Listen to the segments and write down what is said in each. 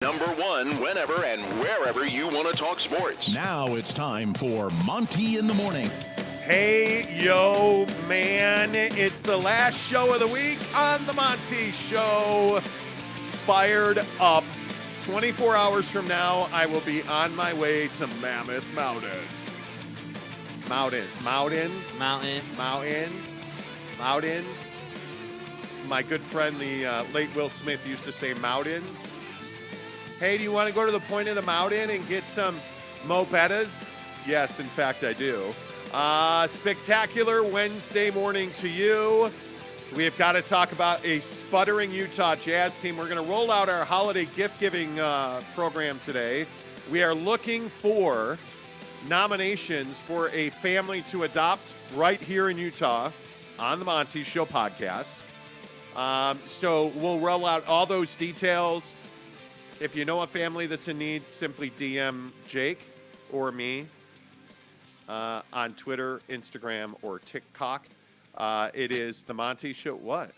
Number one, whenever and wherever you want to talk sports. Now it's time for Monty in the Morning. Hey, yo, man. It's the last show of the week on The Monty Show. Fired up. 24 hours from now, I will be on my way to Mammoth Mountain. Mountain. My good friend, the late Will Smith, used to say mountain. Hey, do you want to go to the point of the mountain and get some mopetas? Yes, in fact, I do. Spectacular Wednesday morning to you. We have got to talk about a sputtering Utah Jazz team. We're going to roll out our holiday gift-giving program today. We are looking for nominations for a family to adopt right here in Utah on the Monty Show podcast. So we'll roll out all those details. If you know a family that's in need, simply DM Jake or me on Twitter, Instagram, or TikTok. It is The Monty Show. What?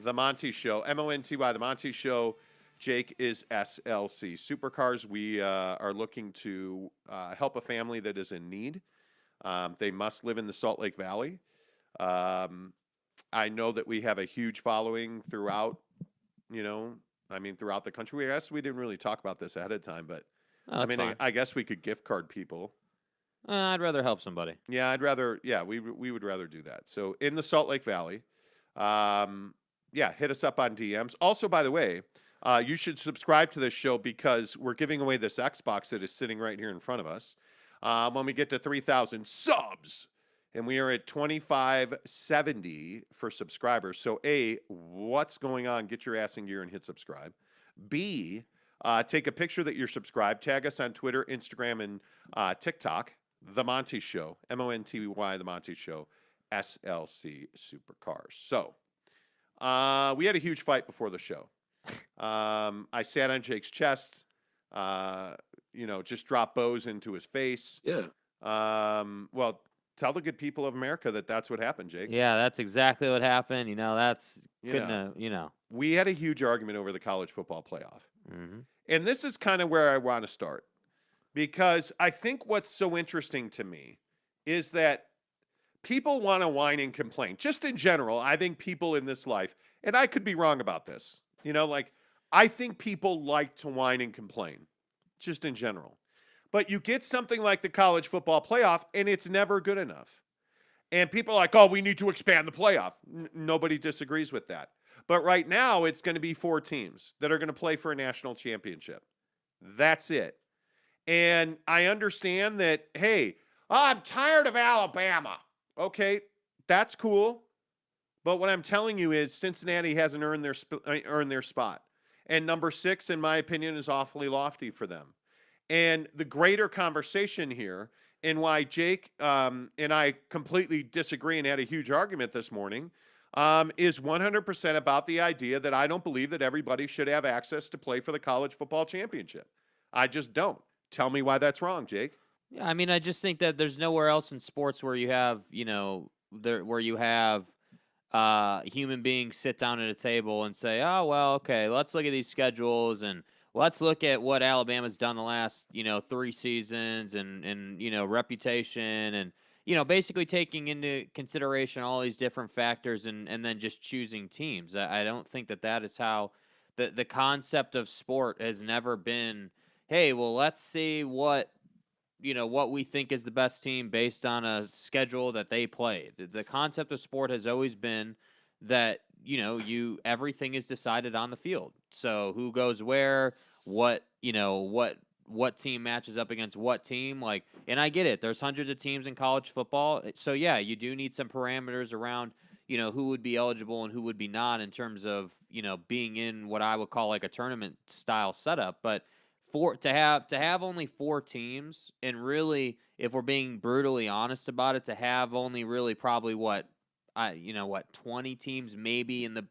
The Monty Show. MONTY, The Monty Show. Jake is SLC. Supercars, we are looking to help a family that is in need. They must live in the Salt Lake Valley. I know that we have a huge following throughout, throughout the country. I guess we didn't really talk about this ahead of time, but I guess we could gift card people. I'd rather help somebody. Yeah, we would rather do that. So in the Salt Lake Valley, hit us up on DMs. Also, by the way, you should subscribe to this show because we're giving away this Xbox that is sitting right here in front of us. When we get to 3,000 subs, and we are at 2,570 for subscribers. So A, what's going on? Get your ass in gear and hit subscribe. B, take a picture that you're subscribed. Tag us on Twitter, Instagram, and TikTok. The Monty Show, MONTY, The Monty Show, SLC Supercars. So we had a huge fight before the show. I sat on Jake's chest, just dropped bows into his face. Yeah. Well, tell the good people of America that that's what happened, Jake. Yeah, that's exactly what happened. We had a huge argument over the college football playoff. Mm-hmm. And this is kind of where I want to start. Because I think what's so interesting to me is that people want to whine and complain. Just in general, I think people in this life, and I could be wrong about this, I think people like to whine and complain, just in general. But you get something like the college football playoff, and it's never good enough. And people are like, oh, we need to expand the playoff. Nobody disagrees with that. But right now, it's going to be 4 teams that are going to play for a national championship. That's it. And I understand that, hey, I'm tired of Alabama. Okay, that's cool. But what I'm telling you is Cincinnati hasn't earned their spot. And number 6, in my opinion, is awfully lofty for them. And the greater conversation here, and why Jake and I completely disagree and had a huge argument this morning, is 100% about the idea that I don't believe that everybody should have access to play for the college football championship. I just don't. Tell me why that's wrong, Jake. Yeah, I just think that there's nowhere else in sports where you have, human beings sit down at a table and say, oh, well, okay, let's look at these schedules and let's look at what Alabama's done the last, 3 seasons and reputation and, basically taking into consideration all these different factors and then just choosing teams. I don't think that is how the concept of sport has never been, hey, well, let's see what we think is the best team based on a schedule that they played. The concept of sport has always been that, everything is decided on the field. So who goes where, what team matches up against what team, and I get it. There's hundreds of teams in college football. So yeah, you do need some parameters around, who would be eligible and who would be not in terms of, being in what I would call like a tournament style setup. But to have only 4 teams, and really, if we're being brutally honest about it, to have only really probably 20 teams maybe in the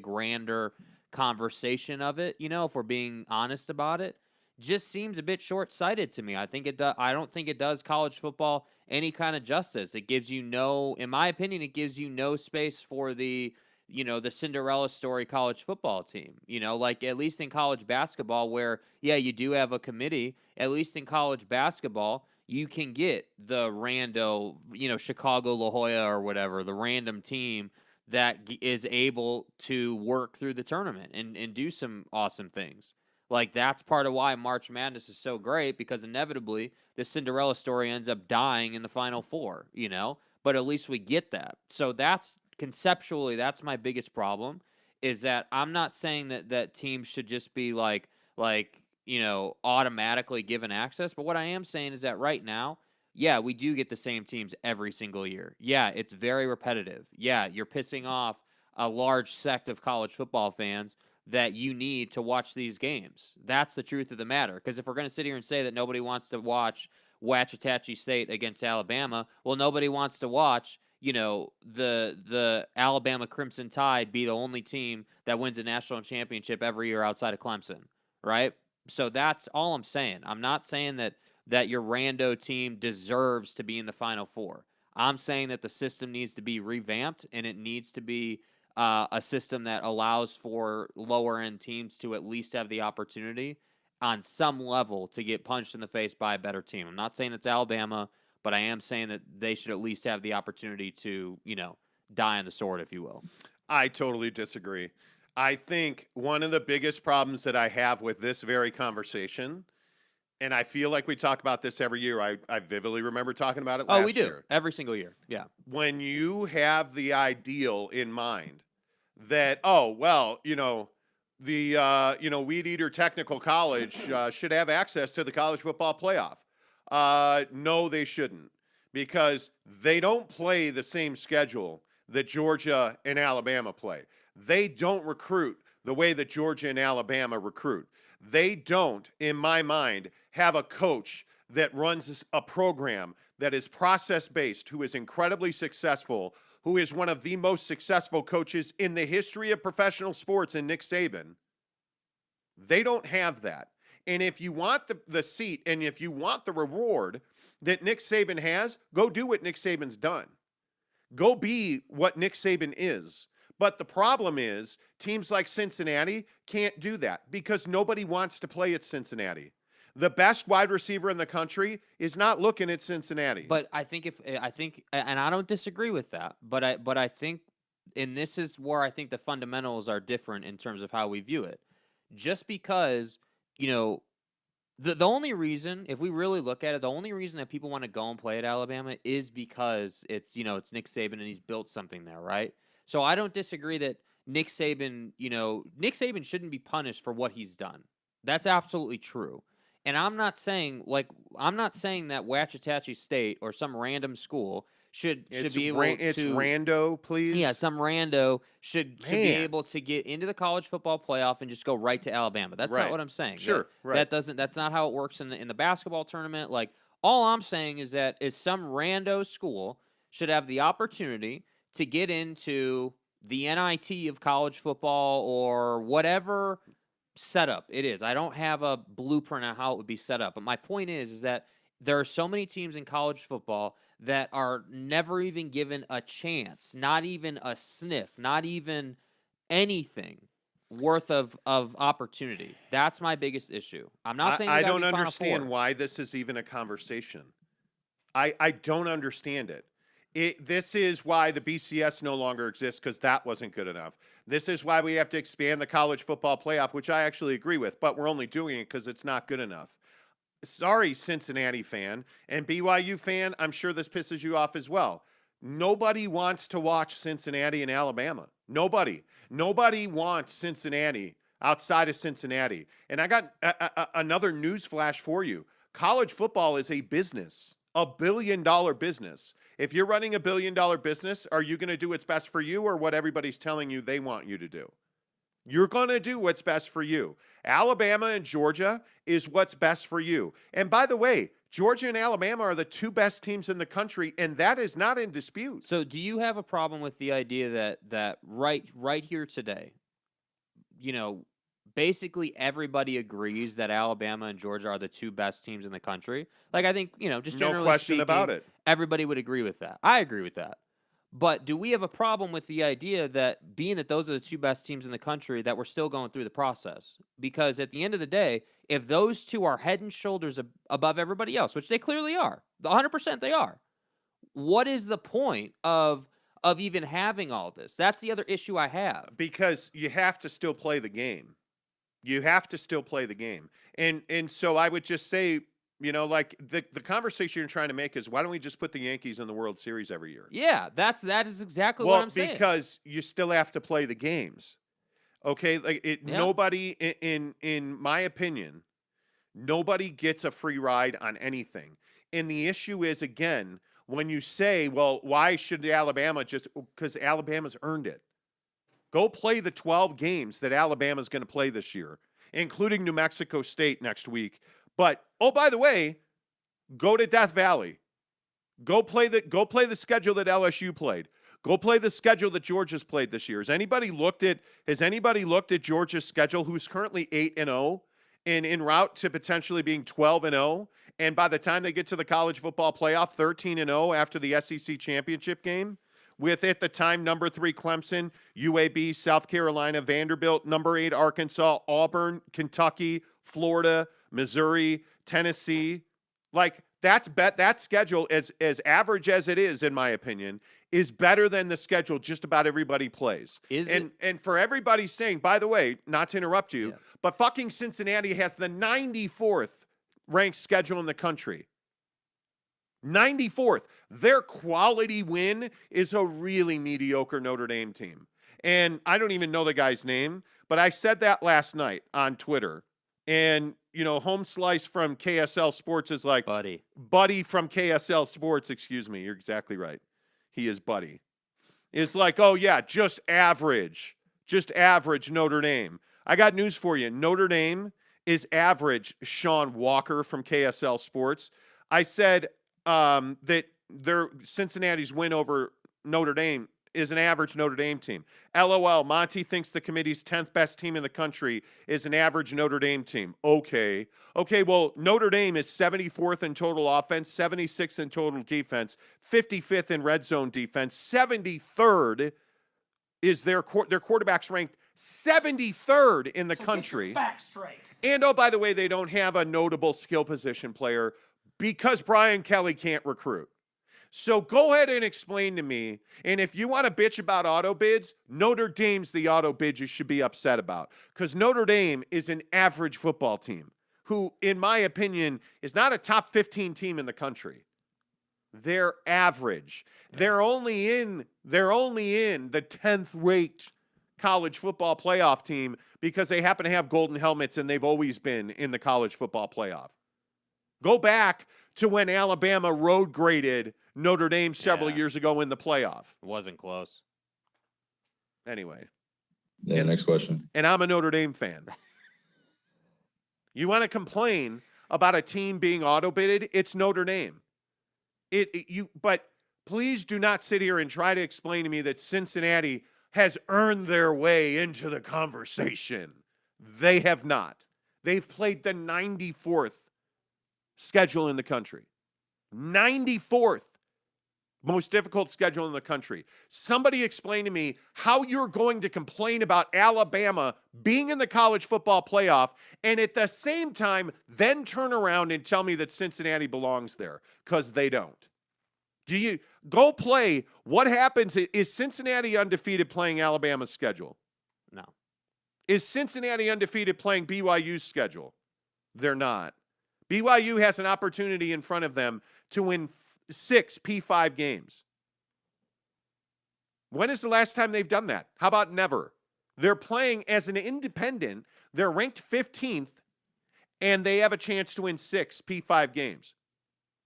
grander conversation of it, if we're being honest about it, just seems a bit short-sighted to me. I don't think it does college football any kind of justice. It gives you in my opinion, it gives you no space for the the Cinderella story college football team. Like at least in college basketball where, yeah, you do have a committee, at least in college basketball, you can get the rando, Chicago La Jolla or whatever, the random team that is able to work through the tournament and do some awesome things. Like that's part of why March Madness is so great, because inevitably the Cinderella story ends up dying in the Final Four, but at least we get that. So that's conceptually, that's my biggest problem, is that I'm not saying that teams should just be automatically given access. But what I am saying is that right now, yeah, we do get the same teams every single year. Yeah, it's very repetitive. Yeah, you're pissing off a large sect of college football fans that you need to watch these games. That's the truth of the matter. Because if we're going to sit here and say that nobody wants to watch Ouachita State against Alabama, well, nobody wants to watch, the Alabama Crimson Tide be the only team that wins a national championship every year outside of Clemson, right? So that's all I'm saying. I'm not saying that your rando team deserves to be in the Final Four. I'm saying that the system needs to be revamped, and it needs to be a system that allows for lower end teams to at least have the opportunity on some level to get punched in the face by a better team. I'm not saying it's Alabama, but I am saying that they should at least have the opportunity to, die on the sword, if you will. I totally disagree. I think one of the biggest problems that I have with this very conversation, and I feel like we talk about this every year. I vividly remember talking about it last year. Oh, we do. Every single year. Yeah. When you have the ideal in mind that, the Weed Eater Technical College should have access to the college football playoff. No, they shouldn't, because they don't play the same schedule that Georgia and Alabama play. They don't recruit the way that Georgia and Alabama recruit. They don't, in my mind, have a coach that runs a program that is process-based, who is incredibly successful, who is one of the most successful coaches in the history of professional sports in Nick Saban. They don't have that. And if you want the seat, and if you want the reward that Nick Saban has, go do what Nick Saban's done. Go be what Nick Saban is. But the problem is teams like Cincinnati can't do that because nobody wants to play at Cincinnati. The best wide receiver in the country is not looking at Cincinnati. But I think and I don't disagree with that, but I think, and this is where I think the fundamentals are different in terms of how we view it. Just because, the only reason, if we really look at it, the only reason that people want to go and play at Alabama is because it's Nick Saban and he's built something there, right? So I don't disagree that Nick Saban shouldn't be punished for what he's done. That's absolutely true. And I'm not saying that Ouachita State or some random school should be able to. It's rando, please. Yeah, some rando should be able to get into the college football playoff and just go right to Alabama. That's not what I'm saying. Sure, right. That's not how it works in the basketball tournament. Like, all I'm saying is that some rando school should have the opportunity to get into the NIT of college football or whatever setup it is. I don't have a blueprint on how it would be set up, but my point is that there are so many teams in college football that are never even given a chance, not even a sniff, not even anything worth of opportunity. That's my biggest issue. I'm not saying I don't understand why this is even a conversation. I don't understand it. This is why the BCS no longer exists, because that wasn't good enough. This is why we have to expand the college football playoff, which I actually agree with, but we're only doing it because it's not good enough. Sorry, Cincinnati fan, and BYU fan, I'm sure this pisses you off as well. Nobody wants to watch Cincinnati and Alabama. Nobody. Nobody wants Cincinnati outside of Cincinnati. And I got another news flash for you. College football is a business. $1 billion business. If you're running $1 billion business, are you going to do what's best for you or what everybody's telling you they want you to do? You're going to do what's best for you. Alabama and Georgia is what's best for you. And by the way, Georgia and Alabama are the two best teams in the country, and that is not in dispute. So do you have a problem with the idea that right here today, basically everybody agrees that Alabama and Georgia are the two best teams in the country? Like, I think, just generally no question speaking, about it. Everybody would agree with that. I agree with that. But do we have a problem with the idea that being that those are the two best teams in the country that we're still going through the process? Because at the end of the day, if those two are head and shoulders above everybody else, which they clearly are, 100% they are, what is the point of even having all this? That's the other issue I have. Because you have to still play the game. You have to still play the game. And so I would just say, like the conversation you're trying to make is, why don't we just put the Yankees in the World Series every year? Yeah, that is exactly what I'm saying. Because you still have to play the games. Okay? Like nobody in my opinion, nobody gets a free ride on anything. And the issue is, again, when you say, well, why should Alabama because Alabama's earned it. Go play the 12 games that Alabama's going to play this year, including New Mexico State next week. But, oh, by the way, go to Death Valley. Go play the schedule that LSU played. Go play the schedule that Georgia's played this year. Has anybody looked at Georgia's schedule, who's currently 8-0 and en route to potentially being 12-0? And by the time they get to the college football playoff, 13-0 after the SEC championship game, with, at the time, number 3 Clemson, UAB, South Carolina, Vanderbilt, number 8 Arkansas, Auburn, Kentucky, Florida, Missouri, Tennessee. Like, that schedule, as average as it is, in my opinion, is better than the schedule just about everybody plays. And for everybody saying, by the way, not to interrupt you, but fucking Cincinnati has the 94th ranked schedule in the country. 94th. Their quality win is a really mediocre Notre Dame team. And I don't even know the guy's name, but I said that last night on Twitter. And, Home Slice from KSL Sports is like, Buddy from KSL Sports, excuse me. You're exactly right. He is Buddy. It's like, oh, yeah, just average Notre Dame. I got news for you. Notre Dame is average, Sean Walker from KSL Sports. I said, that Cincinnati's win over Notre Dame is an average Notre Dame team. LOL, Monty thinks the committee's 10th best team in the country is an average Notre Dame team. Okay, well, Notre Dame is 74th in total offense, 76th in total defense, 55th in red zone defense, 73rd is their quarterback's ranked 73rd in the country. Facts straight. And, oh, by the way, they don't have a notable skill position player because Brian Kelly can't recruit. So go ahead and explain to me, and if you want to bitch about auto bids, Notre Dame's the auto bid you should be upset about, because Notre Dame is an average football team who, in my opinion, is not a top 15 team in the country. They're average. They're only in the 10th ranked college football playoff team because they happen to have golden helmets and they've always been in the college football playoff. Go back to when Alabama road graded Notre Dame several years ago in the playoff. It wasn't close. Anyway. Yeah, next question. And I'm a Notre Dame fan. You want to complain about a team being auto-bidded? It's Notre Dame. But please do not sit here and try to explain to me that Cincinnati has earned their way into the conversation. They have not. They've played the 94th schedule in the country. 94th most difficult schedule in the country. Somebody explain to me how you're going to complain about Alabama being in the college football playoff and at the same time then turn around and tell me that Cincinnati belongs there, because they don't. Do you go play? What happens? Is Cincinnati undefeated playing Alabama's schedule? No. Is Cincinnati undefeated playing BYU's schedule? They're not. BYU has an opportunity in front of them to win 6 P5 games. When is the last time they've done that? How about never? They're playing as an independent. They're ranked 15th, and they have a chance to win 6 P5 games.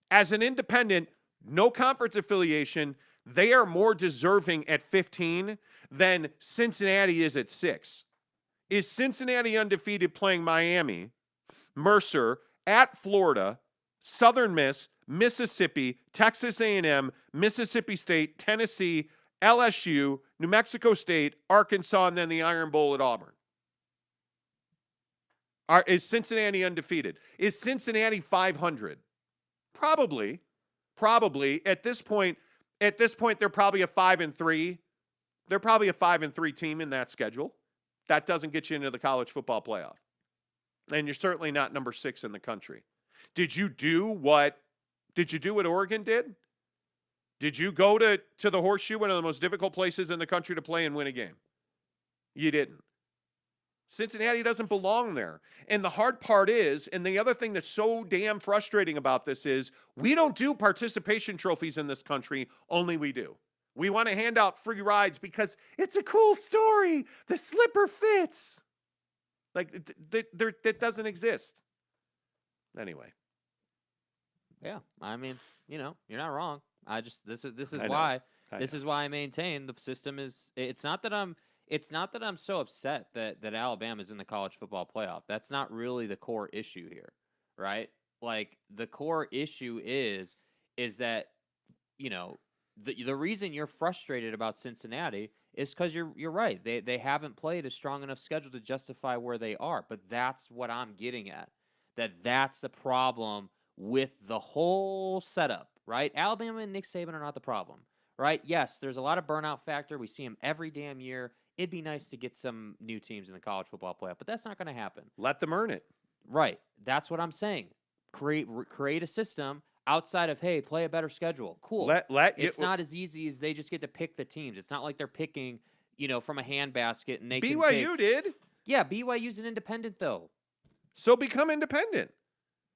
As an independent, no conference affiliation, they are more deserving at 15 than Cincinnati is at 6. Is Cincinnati undefeated playing Miami, Mercer, at Florida, Southern Miss, Mississippi, Texas A&M, Mississippi State, Tennessee, LSU, New Mexico State, Arkansas, and then the Iron Bowl at Auburn? Is Cincinnati undefeated? Is Cincinnati 500? Probably. At this point, At this point, they're probably a 5-3. They're probably a 5-3 team in that schedule. That doesn't get you into the college football playoff. And you're certainly not number 6 in the country. Did you do what Oregon did? Did you go to the Horseshoe, one of the most difficult places in the country to play and win a game? You didn't. Cincinnati doesn't belong there. And the hard part is, and the other thing that's so damn frustrating about this is, we don't do participation trophies in this country, only we do. We want to hand out free rides because it's a cool story. The slipper fits. Like, that doesn't exist. Anyway. Yeah, I mean, you're not wrong. This is I know. why I maintain the system is. It's not that I'm so upset that Alabama's in the college football playoff. That's not really the core issue here, right? Like, the core issue is that the reason you're frustrated about Cincinnati is because you're right. They haven't played a strong enough schedule to justify where they are. But that's what I'm getting at. That's the problem with the whole setup, right? Alabama and Nick Saban are not the problem, right? Yes, there's a lot of burnout factor. We see them every damn year. It'd be nice to get some new teams in the college football playoff, but that's not going to happen. Let them earn it. Right. That's what I'm saying. Create a system outside of, hey, play a better schedule. Cool. It's not as easy as they just get to pick the teams. It's not like they're picking, from a handbasket and they BYU did. Yeah, BYU's an independent though. So become independent.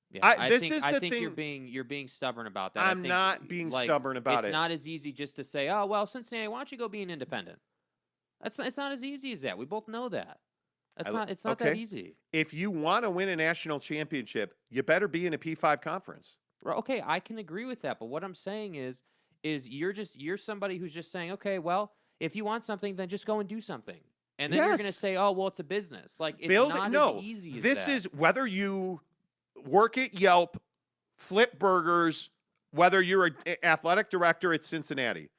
Yeah, I think you're being stubborn about that. I'm not being stubborn about it. It's not as easy just to say, oh well, Cincinnati, why don't you go be an independent? It's not as easy as that. We both know that. It's not that easy. If you want to win a national championship, you better be in a P5 conference. Okay, I can agree with that, but what I'm saying is you're somebody who's just saying, okay, well, if you want something, then just go and do something. And then you're going to say, oh, well, it's a business. Like, it's not as easy as that. This is whether you work at Yelp, flip burgers, whether you're an athletic director at Cincinnati.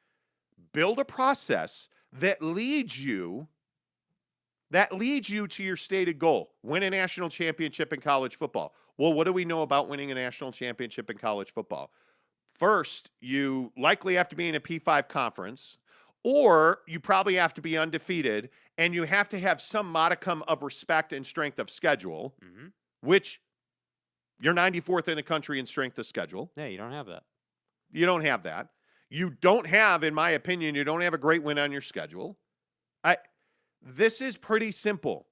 Build a process that leads you to your stated goal. Win a national championship in college football. Well, what do we know about winning a national championship in college football? First, you likely have to be in a P5 conference, or you probably have to be undefeated, and you have to have some modicum of respect and strength of schedule, which you're 94th in the country in strength of schedule. Yeah, you don't have that. You don't have that. You don't have, in my opinion, you don't have a great win on your schedule. This is pretty simple.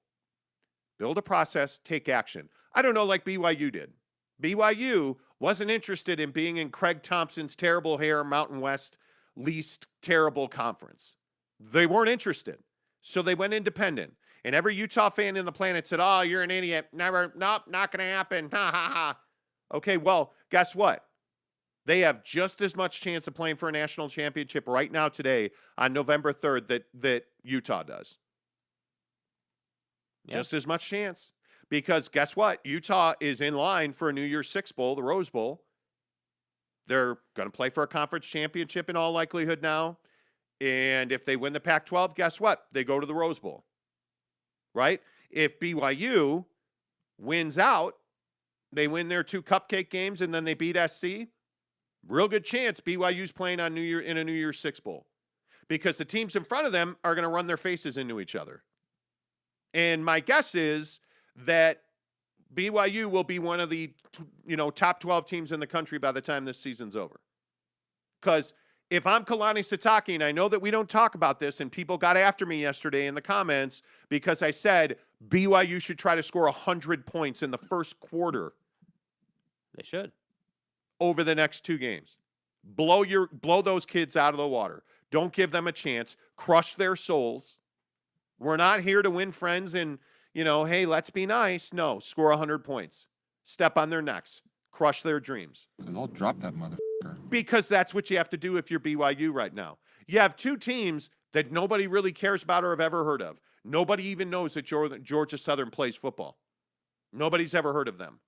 Build a process, take action. I don't know, like BYU did. BYU wasn't interested in being in Craig Thompson's terrible hair Mountain West least terrible conference. They weren't interested. So they went independent. And every Utah fan in the planet said, oh, you're an idiot. Never, nope, not going to happen. Ha, ha, ha. Okay, well, guess what? They have just as much chance of playing for a national championship right now today on November 3rd that Utah does. Yeah. Just as much chance. Because guess what? Utah is in line for a New Year's Six Bowl, the Rose Bowl. They're going to play for a conference championship in all likelihood now. And if they win the Pac-12, guess what? They go to the Rose Bowl. Right? If BYU wins out, they win their 2 cupcake games and then they beat SC, real good chance BYU's playing on in a New Year's Six Bowl. Because the teams in front of them are going to run their faces into each other. And my guess is that BYU will be one of the top 12 teams in the country by the time this season's over. Because if I'm Kalani Sitake, and I know that we don't talk about this, and people got after me yesterday in the comments because I said BYU should try to score 100 points in the first quarter. They should. Over the next 2 games. Blow those kids out of the water. Don't give them a chance. Crush their souls. We're not here to win friends and, hey, let's be nice. No, score 100 points. Step on their necks. Crush their dreams. Because I'll drop that motherfucker. Because that's what you have to do if you're BYU right now. You have 2 teams that nobody really cares about or have ever heard of. Nobody even knows that Georgia Southern plays football. Nobody's ever heard of them.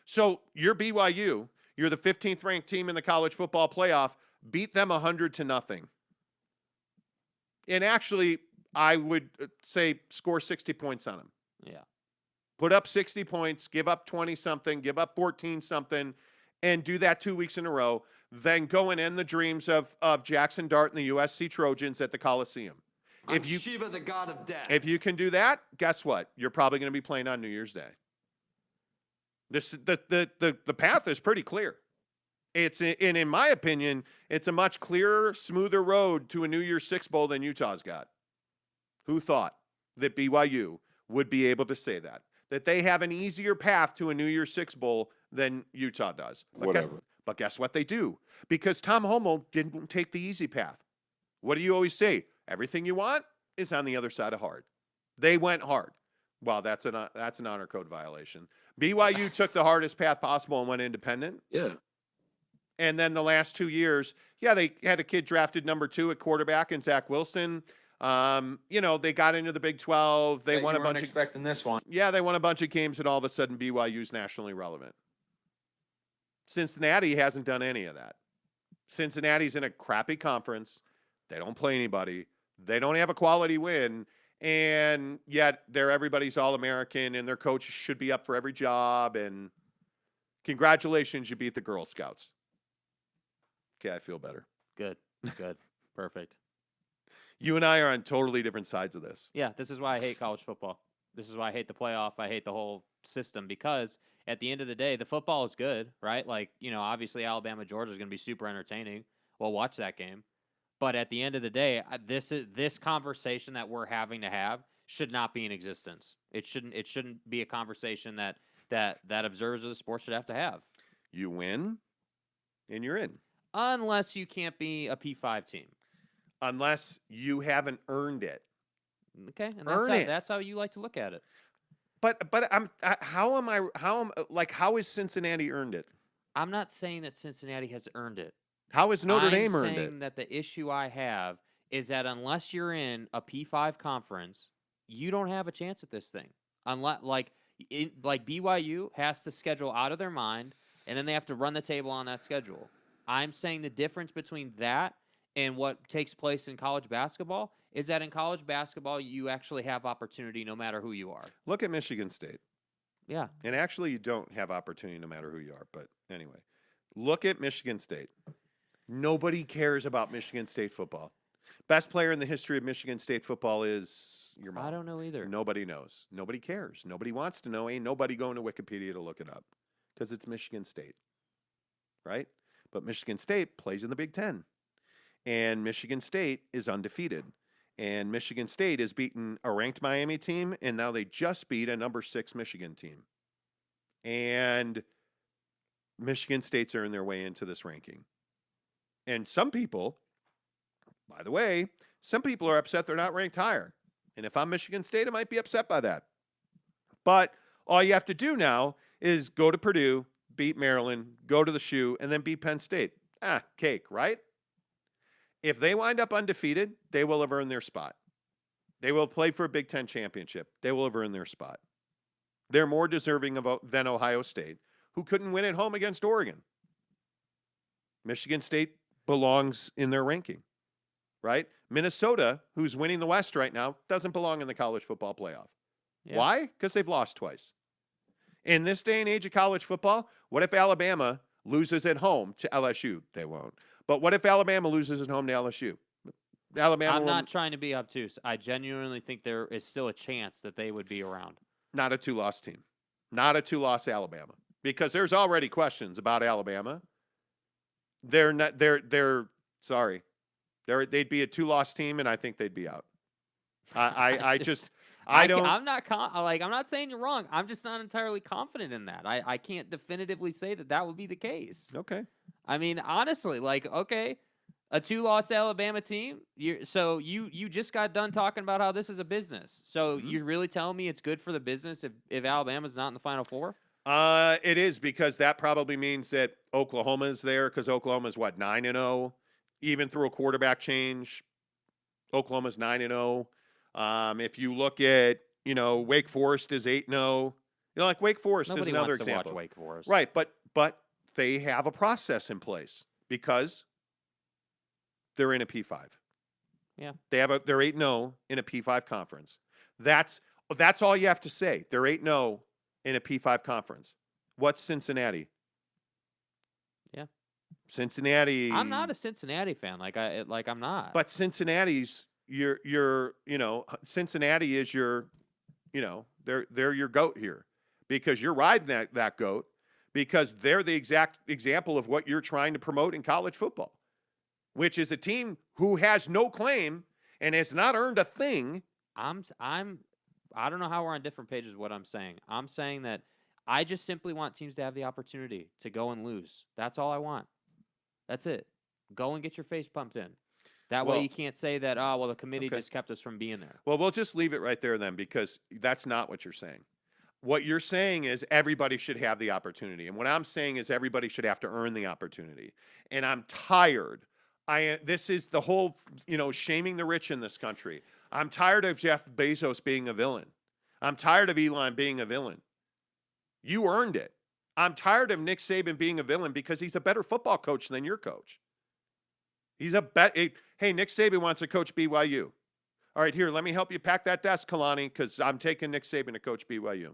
So you're BYU. You're the 15th ranked team in the college football playoff. Beat them 100-0. And actually, I would say score 60 points on them. Yeah. Put up 60 points, give up 20-something, give up 14-something, and do that 2 weeks in a row. then go and end the dreams of Jackson Dart and the USC Trojans at the Coliseum. I'm Shiva, the god of death. If you can do that, guess what? You're probably going to be playing on New Year's Day. The path is pretty clear. And in my opinion, it's a much clearer, smoother road to a New Year's Six bowl than Utah's got. Who thought that BYU would be able to say that? That they have an easier path to a New Year's Six bowl than Utah does. But guess what they do? Because Tom Homo didn't take the easy path. What do you always say? Everything you want is on the other side of hard. They went hard. Well, that's an honor code violation. BYU took the hardest path possible and went independent. Yeah. And then the last 2 years, they had a kid drafted number 2 at quarterback in Zach Wilson. They got into the Big 12. They won a bunch expecting this one. Yeah, they won a bunch of games, and all of a sudden BYU's nationally relevant. Cincinnati hasn't done any of that. Cincinnati's in a crappy conference. They don't play anybody. They don't have a quality win. And yet they're everybody's All-American, and their coach should be up for every job. And congratulations, you beat the Girl Scouts. Okay, I feel better. Good. Perfect. You and I are on totally different sides of this. Yeah, this is why I hate college football. This is why I hate the playoff. I hate the whole system because at the end of the day, the football is good, right? Like, obviously Alabama, Georgia is going to be super entertaining. Well, watch that game. But at the end of the day, this conversation that we're having to have should not be in existence. It shouldn't be a conversation that observers of the sport should have to have. You win, and you're in. Unless you can't be a P5 team. Unless you haven't earned it. Okay, and that's how you like to look at it. But how has Cincinnati earned it? I'm not saying that Cincinnati has earned it. How has Notre Dame earned it? I'm saying that the issue I have is that unless you're in a P5 conference, you don't have a chance at this thing. Unless BYU has to schedule out of their mind, and then they have to run the table on that schedule. I'm saying the difference between that and what takes place in college basketball is that in college basketball, you actually have opportunity no matter who you are. Look at Michigan State. Yeah. And actually, you don't have opportunity no matter who you are. But anyway, look at Michigan State. Nobody cares about Michigan State football. Best player in the history of Michigan State football is your mom. I don't know either. Nobody knows. Nobody cares. Nobody wants to know. Ain't nobody going to Wikipedia to look it up because it's Michigan State, right? But Michigan State plays in the Big Ten, and Michigan State is undefeated. And Michigan State has beaten a ranked Miami team, and now they just beat a number 6 Michigan team. And Michigan State's earned their way into this ranking. And some people, by the way, some people are upset they're not ranked higher. And if I'm Michigan State, I might be upset by that. But all you have to do now is go to Purdue, beat Maryland, go to the shoe, and then beat Penn State. Cake, right? If they wind up undefeated, they will have earned their spot. They will play for a Big Ten championship. They will have earned their spot. They're more deserving than Ohio State, who couldn't win at home against Oregon. Michigan State belongs in their ranking, right? Minnesota, who's winning the West right now, doesn't belong in the college football playoff. Yeah. Why? Because they've lost twice. In this day and age of college football, what if Alabama loses at home to LSU? They won't. But what if Alabama loses at home to LSU? I'm not trying to be obtuse. I genuinely think there is still a chance that they would be around. Not a 2-loss team. Not a 2-loss Alabama. Because there's already questions about Alabama. They'd be a 2-loss team, and I think they'd be out. I'm not saying you're wrong. I'm just not entirely confident in that. I can't definitively say that would be the case. Okay. I mean, honestly, a 2-loss Alabama team. You just got done talking about how this is a business. So you're really telling me it's good for the business if Alabama's not in the Final Four? It is, because that probably means that Oklahoma is there, because Oklahoma's 9-0, even through a quarterback change. Oklahoma's 9-0. If you look at, Wake Forest is 8-0. Wake Forest is another example. Nobody wants to watch Wake Forest. Right, but they have a process in place because they're in a P5. Yeah. They're 8-0 in a P5 conference. That's all you have to say. They're 8-0 in a P5 conference. What's Cincinnati? Yeah. Cincinnati. I'm not a Cincinnati fan. I'm not. But Cincinnati's Cincinnati is your, they're your goat here because you're riding that goat because they're the exact example of what you're trying to promote in college football, which is a team who has no claim and has not earned a thing. I don't know how we're on different pages. What I'm saying, I'm saying that I just simply want teams to have the opportunity to go and lose. That's all I want. That's it. Go and get your face pumped in. That way you can't say that, the committee just kept us from being there. Well, we'll just leave it right there then because that's not what you're saying. What you're saying is everybody should have the opportunity. And what I'm saying is everybody should have to earn the opportunity. And I'm tired. This is the whole, shaming the rich in this country. I'm tired of Jeff Bezos being a villain. I'm tired of Elon being a villain. You earned it. I'm tired of Nick Saban being a villain because he's a better football coach than your coach. Hey, Nick Saban wants to coach BYU. All right, here, let me help you pack that desk, Kalani, because I'm taking Nick Saban to coach BYU.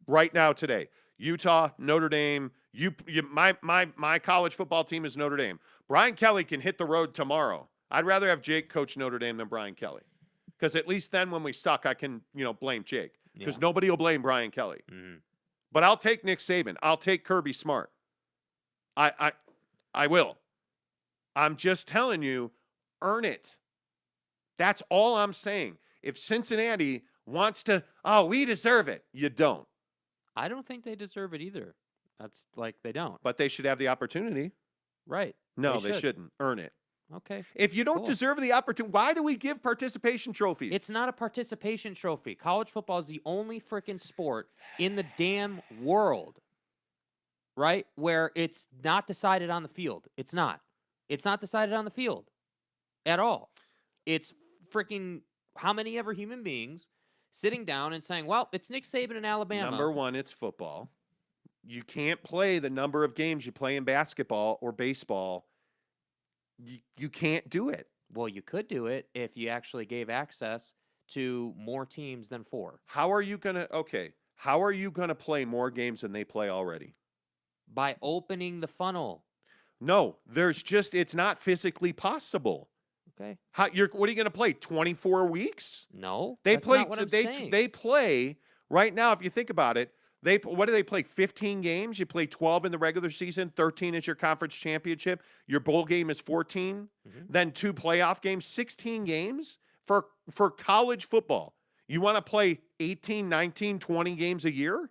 Right now, today, Utah, Notre Dame. My college football team is Notre Dame. Brian Kelly can hit the road tomorrow. I'd rather have Jake coach Notre Dame than Brian Kelly, because at least then when we suck, I can blame Jake, because nobody will blame Brian Kelly. Mm-hmm. But I'll take Nick Saban. I'll take Kirby Smart. I will. I'm just telling you, earn it. That's all I'm saying. If Cincinnati wants to, we deserve it, you don't. I don't think they deserve it either. That's they don't. But they should have the opportunity. Right. No, they shouldn't. Earn it. Okay. If you don't deserve the opportunity, why do we give participation trophies? It's not a participation trophy. College football is the only freaking sport in the damn world, right, where it's not decided on the field. It's not. It's not decided on the field at all. It's freaking how many ever human beings sitting down and saying, well, it's Nick Saban in Alabama. Number one, it's football. You can't play the number of games you play in basketball or baseball. You can't do it. Well, you could do it if you actually gave access to more teams than 4. How are you going to play more games than they play already? By opening the funnel. No, it's not physically possible. Okay. What are you going to play? 24 weeks? No. That's not what I'm saying. They play right now. If you think about it, what do they play? 15 games. You play 12 in the regular season. 13 is your conference championship. Your bowl game is 14. Mm-hmm. Then 2 playoff games. 16 games for college football. You want to play 18, 19, 20 games a year?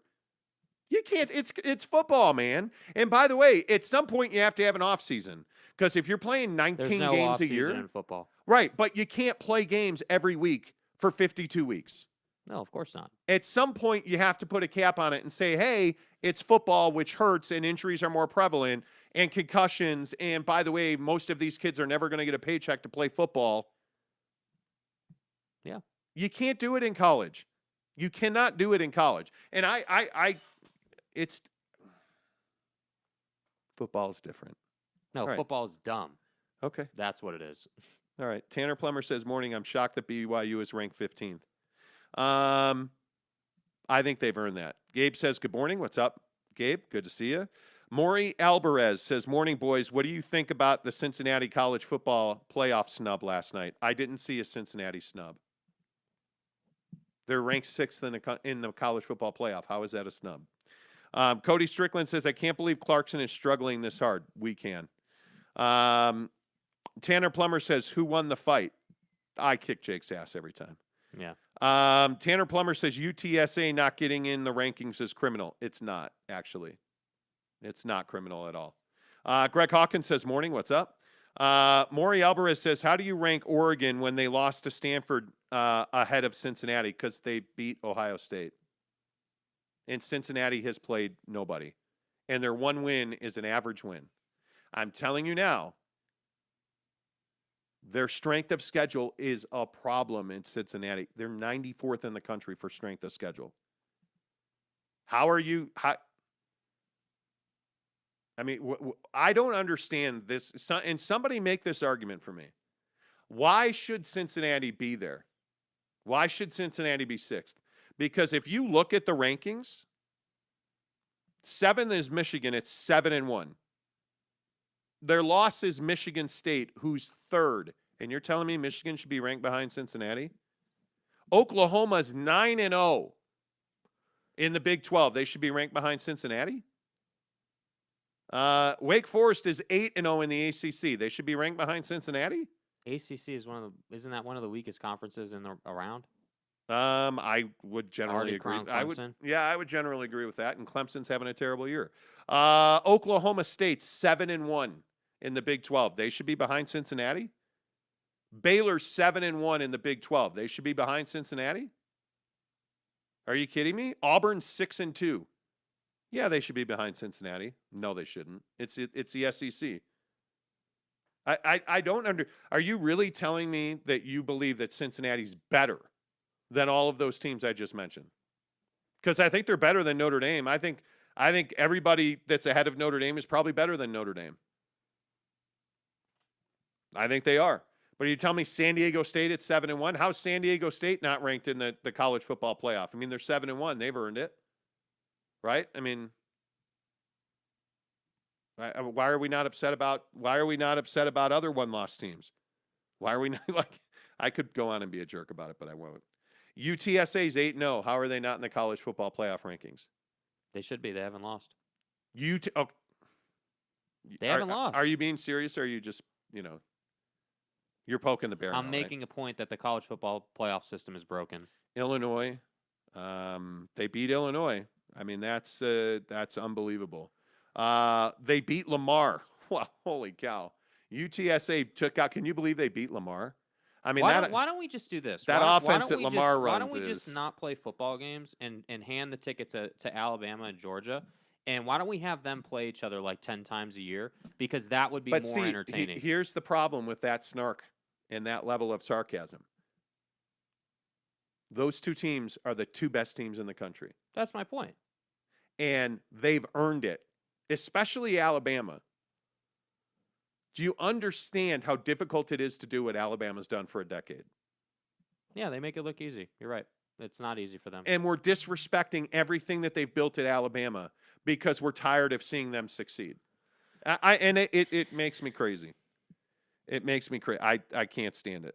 You can't. It's football, man. And by the way, at some point you have to have an off season, because if you're playing 19 games a year in football, right? But you can't play games every week for 52 weeks. No, of course not. At some point you have to put a cap on it and say, hey, it's football, which hurts, and injuries are more prevalent, and concussions. And by the way, most of these kids are never going to get a paycheck to play football. Yeah, you can't do it in college. You cannot do it in college. And it's football is different. No, right. Football is dumb. Okay. That's what it is. All right. Tanner Plummer says, morning, I'm shocked that BYU is ranked 15th. I think they've earned that. Gabe says, good morning. What's up, Gabe? Good to see you. Maury Alvarez says, morning, boys. What do you think about the Cincinnati college football playoff snub last night? I didn't see a Cincinnati snub. They're ranked 6th in the college football playoff. How is that a snub? Cody Strickland says, I can't believe Clarkson is struggling this hard. We can. Tanner Plummer says, who won the fight? I kick Jake's ass every time. Yeah. Tanner Plummer says, UTSA not getting in the rankings is criminal. It's not, actually. It's not criminal at all. Greg Hawkins says, morning, what's up? Maury Alvarez says, how do you rank Oregon when they lost to Stanford ahead of Cincinnati? Because they beat Ohio State. And Cincinnati has played nobody. And their one win is an average win. I'm telling you now, their strength of schedule is a problem in Cincinnati. They're 94th in the country for strength of schedule. I don't understand this. And somebody make this argument for me. Why should Cincinnati be there? Why should Cincinnati be 6th? Because if you look at the rankings, 7th is Michigan. It's 7-1. Their loss is Michigan State, who's third. And you're telling me Michigan should be ranked behind Cincinnati? Oklahoma's 9-0 in the Big 12. They should be ranked behind Cincinnati? Wake Forest is 8-0 in the ACC. They should be ranked behind Cincinnati? ACC is isn't that one of the weakest conferences around? I would generally agree. I would generally agree with that. And Clemson's having a terrible year. Oklahoma State 7-1 in the Big 12. They should be behind Cincinnati. Baylor's 7-1 in the Big 12. They should be behind Cincinnati. Are you kidding me? Auburn's 6-2. Yeah, they should be behind Cincinnati. No, they shouldn't. It's the SEC. I don't Are you really telling me that you believe that Cincinnati's better than all of those teams I just mentioned? Because I think they're better than Notre Dame. I think everybody that's ahead of Notre Dame is probably better than Notre Dame. I think they are. But you tell me San Diego State at 7-1? How's San Diego State not ranked in the college football playoff? I mean, they're 7-1. They've earned it. Right? I mean, why are we not upset about other one-loss teams? Why are we not like? I could go on and be a jerk about it, but I won't. UTSA's 8-0. How are they not in the college football playoff rankings? They should be. They haven't lost. They haven't lost. Are you being serious, or are you just you're poking the bear? I'm making a point that the college football playoff system is broken. Illinois, they beat Illinois. I mean, that's unbelievable. They beat Lamar. Well, holy cow. UTSA took out. Can you believe they beat Lamar? I mean, why don't we just do this? That offense that Lamar runs. Why don't we just not play football games and hand the ticket to Alabama and Georgia? And why don't we have them play each other like 10 times a year? Because that would be more entertaining. Here's the problem with that snark and that level of sarcasm. Those two teams are the two best teams in the country. That's my point. And they've earned it, especially Alabama. Do you understand how difficult it is to do what Alabama's done for a decade? Yeah, they make it look easy. You're right. It's not easy for them. And we're disrespecting everything that they've built at Alabama because we're tired of seeing them succeed. It makes me crazy. It makes me crazy. I can't stand it.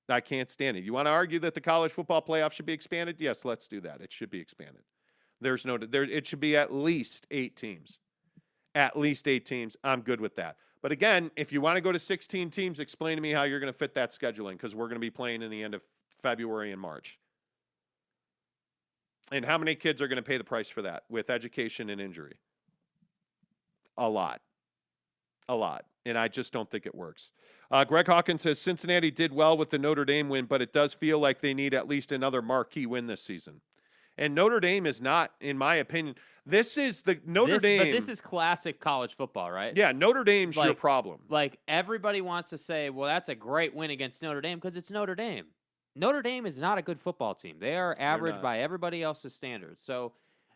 I can't stand it. You want to argue that the college football playoff should be expanded? Yes, let's do that. It should be expanded. It should be at least 8 teams. At least 8 teams. I'm good with that. But again, if you want to go to 16 teams, explain to me how you're going to fit that scheduling, because we're going to be playing in the end of February and March. And how many kids are going to pay the price for that with education and injury? A lot. A lot. And I just don't think it works. Greg Hawkins says Cincinnati did well with the Notre Dame win, but it does feel like they need at least another marquee win this season. And Notre Dame is not, in my opinion, this is classic college football, right? Yeah, Notre Dame's your problem. Like, everybody wants to say, well, that's a great win against Notre Dame because it's Notre Dame. Notre Dame is not a good football team. They are average by everybody else's standards. So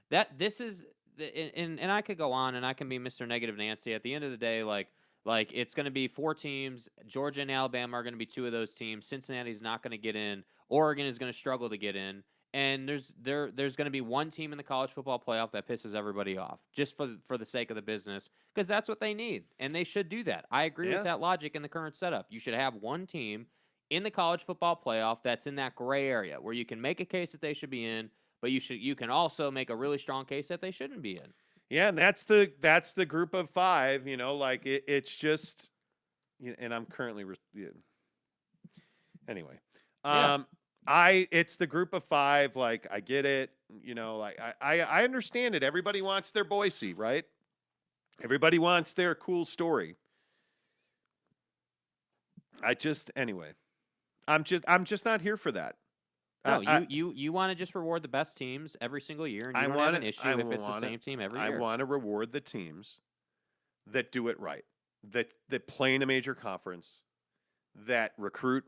and I could go on and I can be Mr. Negative Nancy. At the end of the day, like it's going to be 4 teams. Georgia and Alabama are going to be 2 of those teams. Cincinnati's not going to get in. Oregon is going to struggle to get in. And there's going to be one team in the college football playoff that pisses everybody off just for the sake of the business, because that's what they need, and they should do that. I agree with that logic in the current setup. You should have one team in the college football playoff that's in that gray area where you can make a case that they should be in, but you can also make a really strong case that they shouldn't be in. Yeah, and that's the group of 5. It's just, and I'm currently anyway. It's the group of 5. Like, I get it. I understand it. Everybody wants their Boise, right? Everybody wants their cool story. I'm just not here for that. No, you want to just reward the best teams every single year, and you don't have an issue if it's the same team every year. I want to reward the teams that do it right, that play in a major conference, that recruit,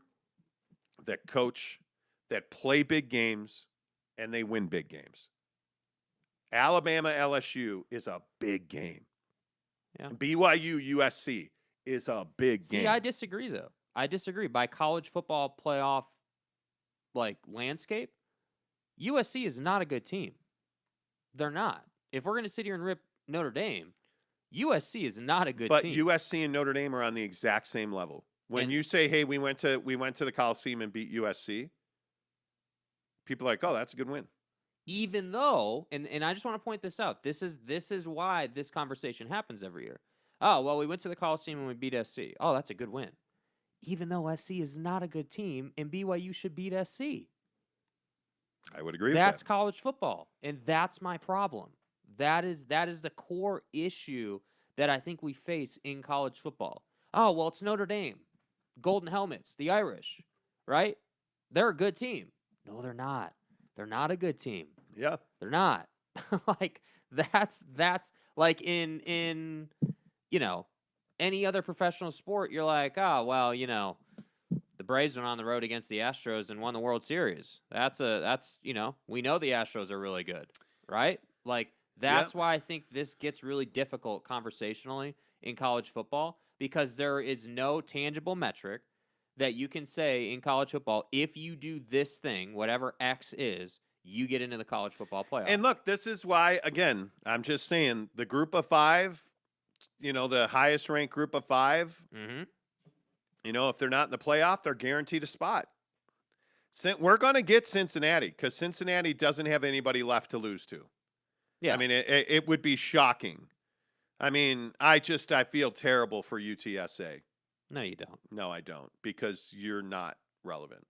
that coach, that play big games, and they win big games. Alabama LSU is a big game. Yeah. BYU USC is a big game. See, I disagree, though. I disagree. By college football playoff landscape, USC is not a good team. They're not. If we're going to sit here and rip Notre Dame, USC is not a good But team. USC and Notre Dame are on the exact same level. When And- you say, "Hey, we went to the Coliseum and beat USC," people are like, "Oh, that's a good win." Even though, and I just want to point this out, this is why this conversation happens every year. Oh, well, we went to the Coliseum and we beat SC. Oh, that's a good win. Even though SC is not a good team, and BYU should beat SC. I would agree That's with that. college football, and that's my problem. That is the core issue that I think we face in college football. Oh, well, it's Notre Dame, Golden Helmets, the Irish, right? They're a good team. No, they're not. They're not a good team. Yeah. They're not. Like that's like in any other professional sport, you're like, oh well, the Braves went on the road against the Astros and won the World Series. That's we know the Astros are really good, right? Like that's why I think this gets really difficult conversationally in college football, because there is no tangible metric that you can say in college football, if you do this thing, whatever X is, you get into the college football playoff. And look, this is why, again, I'm just saying the group of 5, the highest ranked group of 5, if they're not in the playoff, they're guaranteed a spot. We're going to get Cincinnati because Cincinnati doesn't have anybody left to lose to. Yeah. I mean, it would be shocking. I mean, I feel terrible for UTSA. No, you don't. No, I don't, because you're not relevant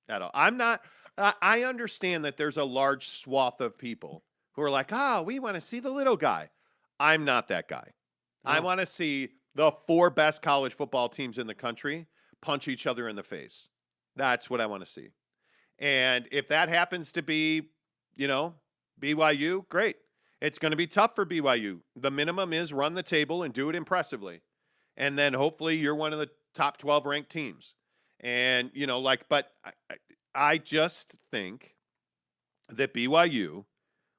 at all. I'm not. I understand that there's a large swath of people who are like, we want to see the little guy. I'm not that guy. No. I want to see the 4 best college football teams in the country punch each other in the face. That's what I want to see. And if that happens to be, BYU, great. It's going to be tough for BYU. The minimum is run the table and do it impressively. And then hopefully you're one of the top 12 ranked teams. And, but I just think that BYU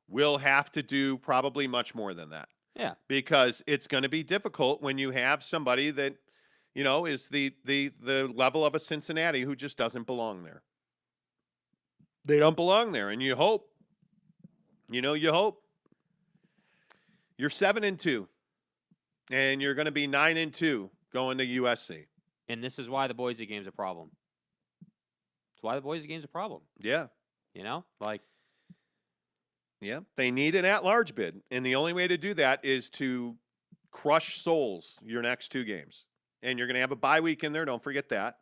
will have to do probably much more than that. Yeah. Because it's going to be difficult when you have somebody that, is the level of a Cincinnati who just doesn't belong there. They don't belong there. And you hope, you're 7-2. And you're going to be 9-2 going to USC. And this is why the Boise game's a problem. It's why the Boise game's a problem. Yeah. Yeah. They need an at-large bid. And the only way to do that is to crush souls your next 2 games. And you're going to have a bye week in there. Don't forget that.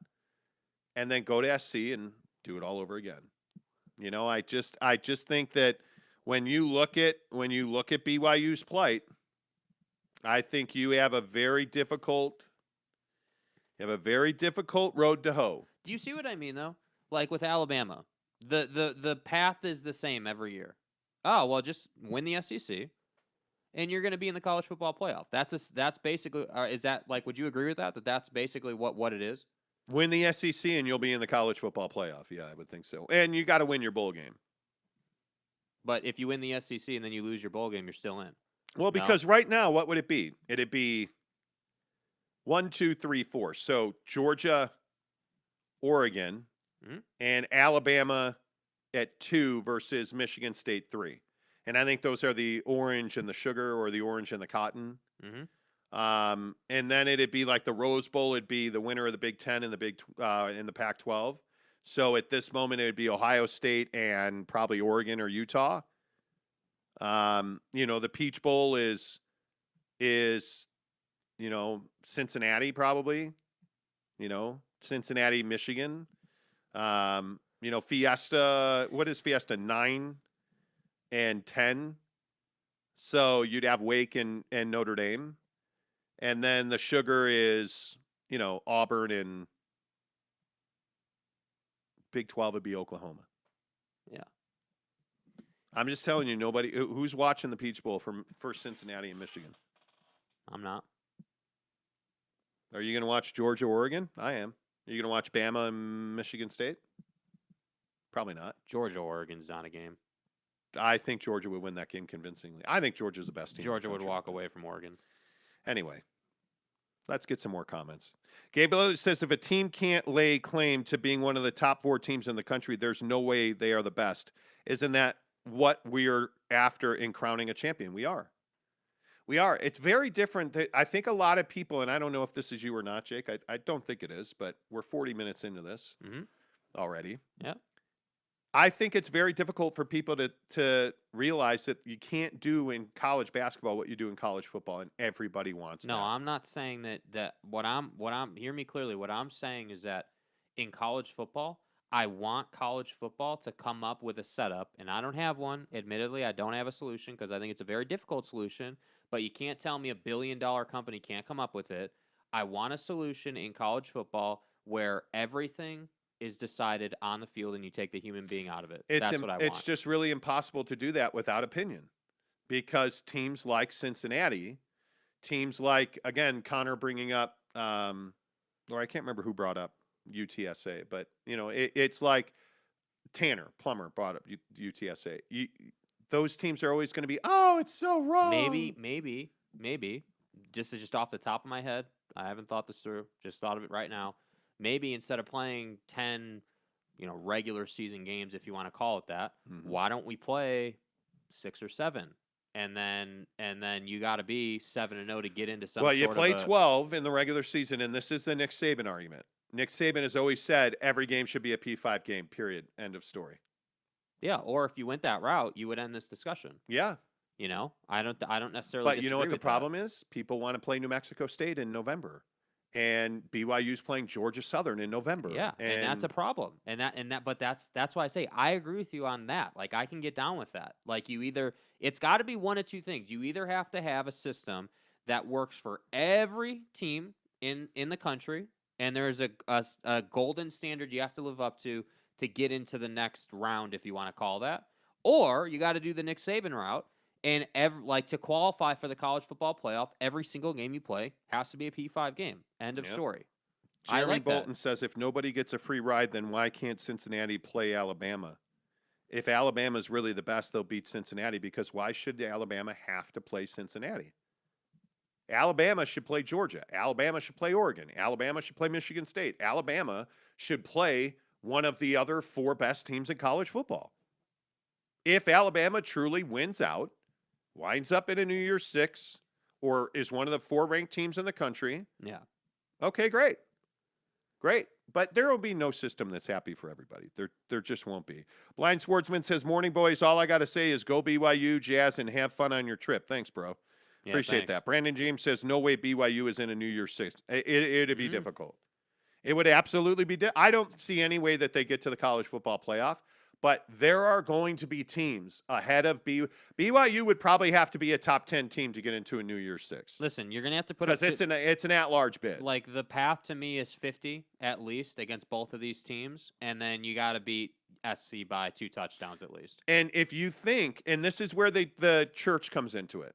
And then go to SC and do it all over again. I just think that when you look at BYU's plight, I think you have a very difficult road to hoe. Do you see what I mean, though? Like with Alabama, the path is the same every year. Oh, well, just win the SEC, and you're going to be in the college football playoff. That's basically. Is that like? Would you agree with that? That's basically what it is. Win the SEC, and you'll be in the college football playoff. Yeah, I would think so. And you got to win your bowl game. But if you win the SEC and then you lose your bowl game, you're still in. Well, because right now, what would it be? It'd be 1, 2, 3, 4. So Georgia, Oregon, and Alabama at 2 versus Michigan State 3. And I think those are the orange and the sugar, or the orange and the cotton. And then it'd be like the Rose Bowl. It'd be the winner of the Big Ten and in the Pac-12. So at this moment, it'd be Ohio State and probably Oregon or Utah. The Peach Bowl is Cincinnati probably. Cincinnati, Michigan. Fiesta. What is Fiesta? 9 and 10. So you'd have Wake and Notre Dame. And then the sugar is, Auburn, and Big 12 would be Oklahoma. Yeah. I'm just telling you, nobody who's watching the Peach Bowl for Cincinnati and Michigan. I'm not. Are you going to watch Georgia, Oregon? I am. Are you going to watch Bama and Michigan State? Probably not. Georgia, Oregon's not a game. I think Georgia would win that game convincingly. I think Georgia's the best team. Georgia would walk away from Oregon. Anyway, let's get some more comments. Gabriel says, if a team can't lay claim to being one of the top 4 teams in the country, there's no way they are the best. Isn't that what we're after in crowning a champion? We are. We are. It's very different. I think a lot of people, and I don't know if this is you or not, Jake. I don't think it is, but we're 40 minutes into this already. Yep. I think it's very difficult for people to realize that you can't do in college basketball what you do in college football, and everybody wants No, that. I'm not saying that what I'm hear me clearly. What I'm saying is that in college football, I want college football to come up with a setup, and I don't have one. Admittedly, I don't have a solution because I think it's a very difficult solution, but you can't tell me $1 billion company can't come up with it. I want a solution in college football where everything is decided on the field and you take the human being out of it. That's what I want. It's just really impossible to do that without opinion, because teams like Cincinnati, teams like, again, Connor bringing up, or I can't remember who brought up UTSA, but it's like Tanner Plummer brought up UTSA. Those teams are always going to be, oh, it's so wrong. Maybe. Just off the top of my head, I haven't thought this through. Just thought of it right now. Maybe instead of playing 10, regular season games, if you want to call it that, why don't we play 6 or 7? And then you got to be 7-0 to get into some. Well, you play 12 in the regular season, and this is the Nick Saban argument. Nick Saban has always said every game should be a P5 game. Period. End of story. Yeah, or if you went that route, you would end this discussion. Yeah. I don't necessarily. But you know what the problem is? People want to play New Mexico State in November. And BYU's playing Georgia Southern in November. Yeah, and that's a problem. But that's why I say I agree with you on that. Like, I can get down with that. Like, it's got to be one of two things. You either have to have a system that works for every team in the country, and there's a golden standard you have to live up to get into the next round, if you want to call that, or you got to do the Nick Saban route. And to qualify for the college football playoff, every single game you play has to be a P5 game. End of story. Jeremy Bolton says, if nobody gets a free ride, then why can't Cincinnati play Alabama? If Alabama's really the best, they'll beat Cincinnati, because why should Alabama have to play Cincinnati? Alabama should play Georgia. Alabama should play Oregon. Alabama should play Michigan State. Alabama should play one of the other 4 best teams in college football. If Alabama truly wins out, winds up in a New Year's 6, or is one of the 4 ranked teams in the country. Yeah. Okay, great. But there will be no system that's happy for everybody. There just won't be. Blind Sportsman says, morning, boys. All I got to say is go BYU, Jazz, and have fun on your trip. Thanks, bro. Yeah, Appreciate that. Brandon James says, no way BYU is in a New Year's 6. It'd be difficult. It would absolutely be. I don't see any way that they get to the college football playoff. But there are going to be teams ahead of BYU would probably have to be a top 10 team to get into a New Year's 6. Listen, you're going to have to put because it's an at-large bid. Like, the path to me is 50 at least against both of these teams, and then you got to beat SC by 2 touchdowns at least. And if you think, and this is where the church comes into it,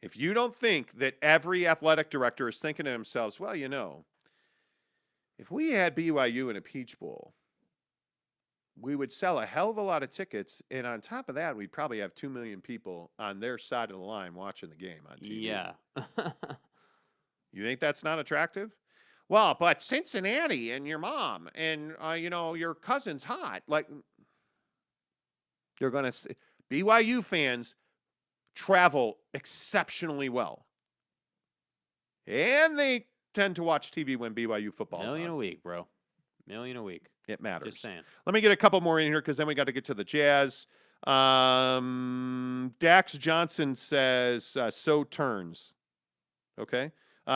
if you don't think that every athletic director is thinking to themselves, well, if we had BYU in a Peach Bowl, we would sell a hell of a lot of tickets, and on top of that, we'd probably have 2 million people on their side of the line watching the game on TV. Yeah. You think that's not attractive? Well, but Cincinnati and your mom and, your cousin's hot. Like, you're going to – BYU fans travel exceptionally well. And they tend to watch TV when BYU football's on. $1 million a week, bro. $1 million a week. It matters. Just saying. Let me get a couple more in here because then we got to get to the Jazz. Dax Johnson says, so turns. Okay.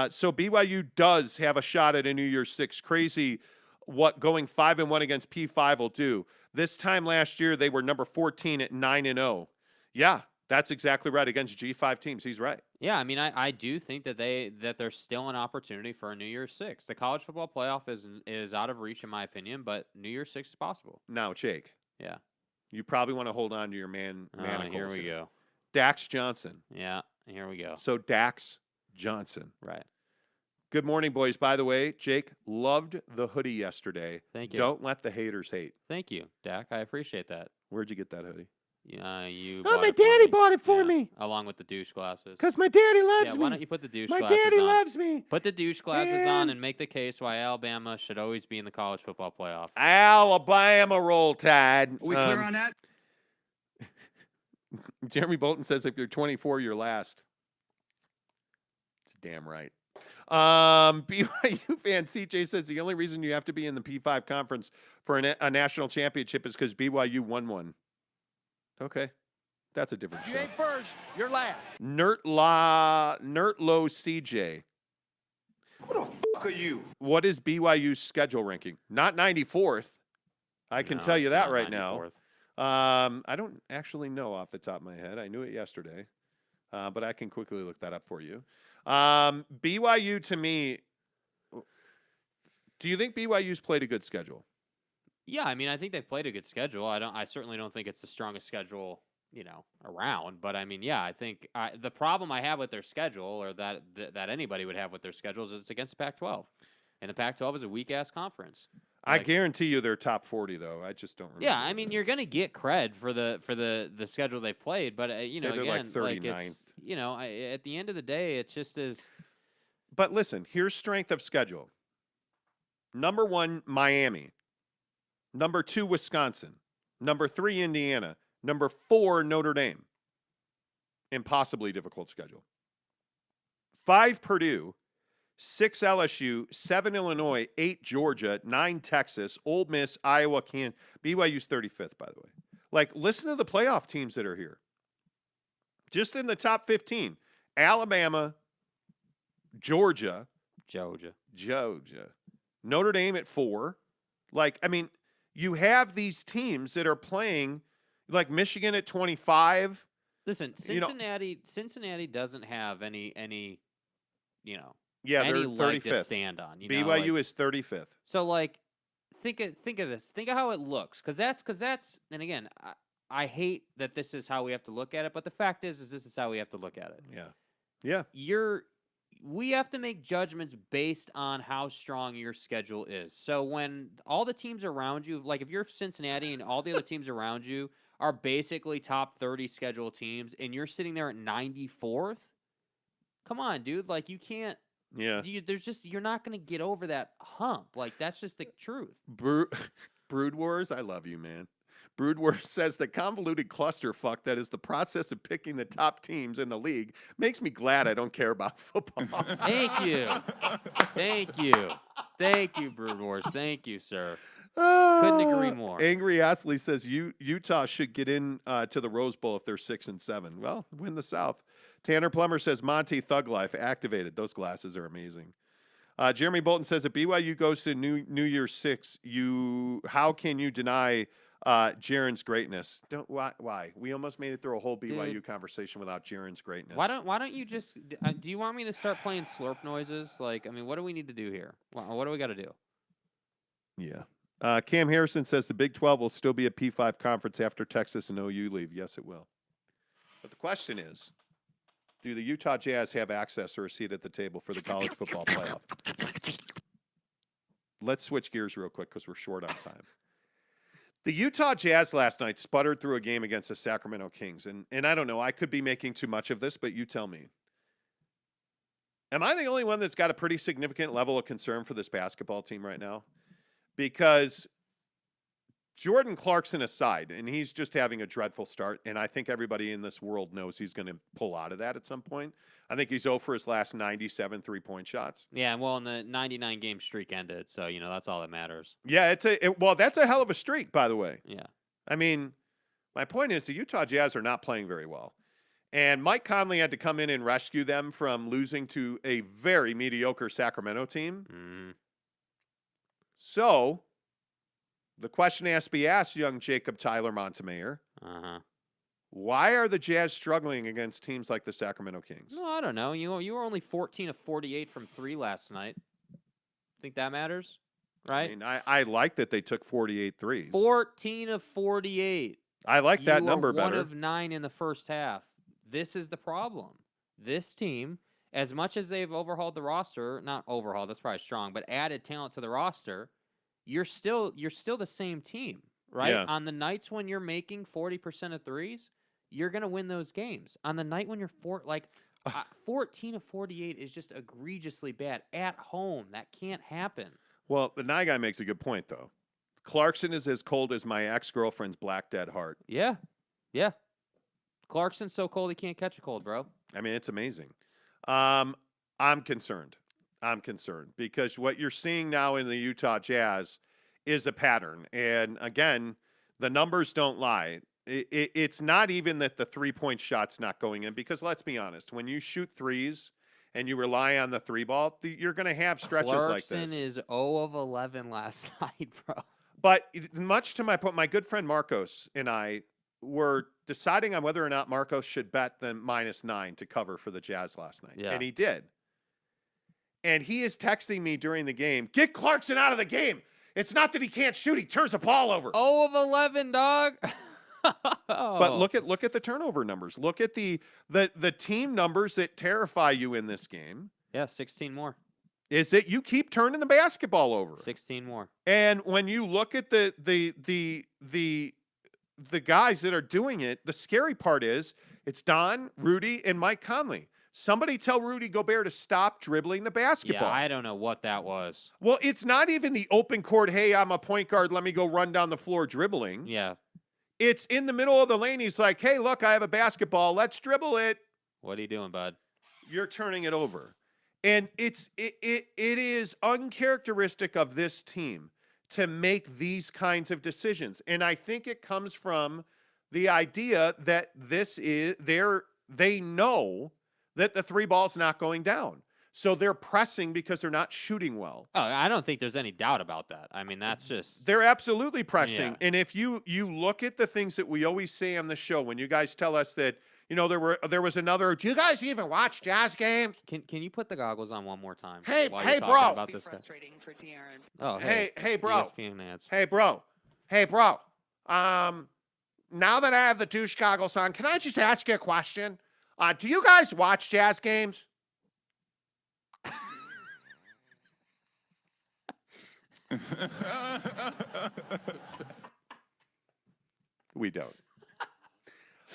So BYU does have a shot at a New Year's 6. Crazy what going 5-1 against P5 will do. This time last year, they were number 14 at 9-0. Yeah, that's exactly right. Against G5 teams. He's right. Yeah, I mean, I do think that there's still an opportunity for a New Year's 6. The college football playoff is out of reach in my opinion, but New Year's 6 is possible. Now, Jake. Yeah. You probably want to hold on to your manacles. Here we go. Dax Johnson. Yeah, here we go. So Dax Johnson. Right. Good morning, boys. By the way, Jake, loved the hoodie yesterday. Thank you. Don't let the haters hate. Thank you, Dak. I appreciate that. Where'd you get that hoodie? You. Oh, my daddy bought it for me. Along with the douche glasses. Because my daddy loves me. Why don't you put the douche my glasses on? My daddy loves me. Put the douche glasses on and make the case why Alabama should always be in the college football playoff. Alabama roll tide. Are we clear on that? Jeremy Bolton says if you're 24, you're last. Damn right. BYU fan CJ says the only reason you have to be in the P5 conference for a national championship is because BYU won one. Okay. That's a different show. You ain't first, you're last. Nertlow CJ. Who the fuck are you? What is BYU's schedule ranking? Not 94th. I can tell you it's that not right now. 94th. I don't actually know off the top of my head. I knew it yesterday, but I can quickly look that up for you. BYU to me, do you think BYU's played a good schedule? Yeah, I mean, I think they've played a good schedule. I certainly don't think it's the strongest schedule, around. But I mean, yeah, I think the problem I have with their schedule, or that anybody would have with their schedule, is it's against the Pac-12, and the Pac-12 is a weak ass conference. I guarantee you they're top 40 though. I just don't remember. Yeah, I mean, you're gonna get cred for the schedule they've played, but Say again, they're like 39th. it's, at the end of the day, it just is. But listen, here's strength of schedule. Number 1, Miami. Number 2, Wisconsin. Number 3, Indiana. Number 4, Notre Dame. Impossibly difficult schedule. 5, Purdue. 6, LSU. 7, Illinois. 8, Georgia. 9, Texas. Ole Miss, Iowa, Kansas. BYU's 35th, by the way. Like, listen to the playoff teams that are here. Just in the top 15. Alabama, Georgia. Notre Dame at 4. Like, I mean, you have these teams that are playing, like Michigan at 25. Listen, Cincinnati doesn't have any Yeah, any they're leg 35th. to stand on. BYU is 35th. So like, think of this. Think of how it looks, because that's. And again, I hate that this is how we have to look at it, but the fact is this is how we have to look at it. Yeah. We have to make judgments based on how strong your schedule is. So when all the teams around you, like if you're Cincinnati and all the other teams around you are basically top 30 schedule teams, and you're sitting there at 94th, come on, dude. Like, you can't. Yeah. You're not going to get over that hump. Like, that's just the truth. Brood Wars, I love you, man. Brood Wars says the convoluted clusterfuck that is the process of picking the top teams in the league makes me glad I don't care about football. Thank you. Thank you, Brood Wars. Thank you, sir. Couldn't agree more. Angry Astley says Utah should get in to the Rose Bowl if they're 6-7. Well, win the South. Tanner Plummer says Monty Thug Life activated. Those glasses are amazing. Jeremy Bolton says if BYU goes to New Year's 6, how can you deny Jaren's greatness? Why? We almost made it through a whole BYU conversation without Jaren's greatness. Why don't you just? Do you want me to start playing slurp noises? Like, I mean, what do we need to do here? What do we got to do? Yeah. Cam Harrison says the Big 12 will still be a P5 conference after Texas and OU leave. Yes, it will. But the question is, do the Utah Jazz have access or a seat at the table for the college football playoff? Let's switch gears real quick because we're short on time. The Utah Jazz last night sputtered through a game against the Sacramento Kings. And I don't know, I could be making too much of this, but you tell me. Am I the only one that's got a pretty significant level of concern for this basketball team right now? Because Jordan Clarkson aside, and he's just having a dreadful start, and I think everybody in this world knows he's going to pull out of that at some point. I think he's 0 for his last 97 three-point shots. Yeah, well, and the 99-game streak ended, so, that's all that matters. Yeah, that's a hell of a streak, by the way. Yeah. I mean, my point is the Utah Jazz are not playing very well. And Mike Conley had to come in and rescue them from losing to a very mediocre Sacramento team. Mm-hmm. So, the question has to be asked, young Jacob Tyler Montemayor. Why are the Jazz struggling against teams like the Sacramento Kings? No, I don't know. You were only 14 of 48 from 3 last night. Think that matters, right? I mean, I like that they took 48 threes. 14 of 48. I like that number better. 1 of 9 in the first half. This is the problem. This team, as much as they've overhauled the roster, not overhauled, that's probably strong, but added talent to the roster, you're still the same team, right? Yeah. On the nights when you're making 40% of threes, you're going to win those games. On the night when you're 14 of 48 is just egregiously bad at home. That can't happen. Well, the Nye guy makes a good point, though. Clarkson is as cold as my ex-girlfriend's black dead heart. Yeah. Yeah. Clarkson's so cold he can't catch a cold, bro. I mean, it's amazing. I'm concerned. I'm concerned because what you're seeing now in the Utah Jazz is a pattern. And again, the numbers don't lie. It's not even that the three-point shot's not going in, because let's be honest, when you shoot threes and you rely on the three ball, you're going to have stretches like this. Clarkson is 0 of 11 last night, bro. But much to my point, my good friend Marcos and I were deciding on whether or not Marcos should bet the -9 to cover for the Jazz last night. Yeah. And he did. And he is texting me during the game, get Clarkson out of the game. It's not that he can't shoot. He turns the ball over. 0 of 11, dog. But look at the turnover numbers. Look at the team numbers that terrify you in this game. Yeah, 16 more. Is that you keep turning the basketball over. 16 more. And when you look at the guys that are doing it, the scary part is it's Don, Rudy, and Mike Conley. Somebody tell Rudy Gobert to stop dribbling the basketball. Yeah, I don't know what that was. Well, it's not even the open court, hey, I'm a point guard, let me go run down the floor dribbling. Yeah. It's in the middle of the lane. He's like, hey, look, I have a basketball. Let's dribble it. What are you doing, bud? You're turning it over. And it is uncharacteristic of this team to make these kinds of decisions. And I think it comes from the idea that they know that the three ball's not going down. So they're pressing because they're not shooting well. Oh, I don't think there's any doubt about that. I mean, that's just... They're absolutely pressing. Yeah. And if you look at the things that we always say on the show, when you guys tell us that, there was another, do you guys even watch Jazz games? Can you put the goggles on one more time? Hey, while hey, you're talking bro. About this guy? Frustrating for De'Aaron. Oh, Hey, bro. ESPN ads. Hey, bro. Now that I have the douche goggles on, can I just ask you a question? Do you guys watch Jazz games? We don't.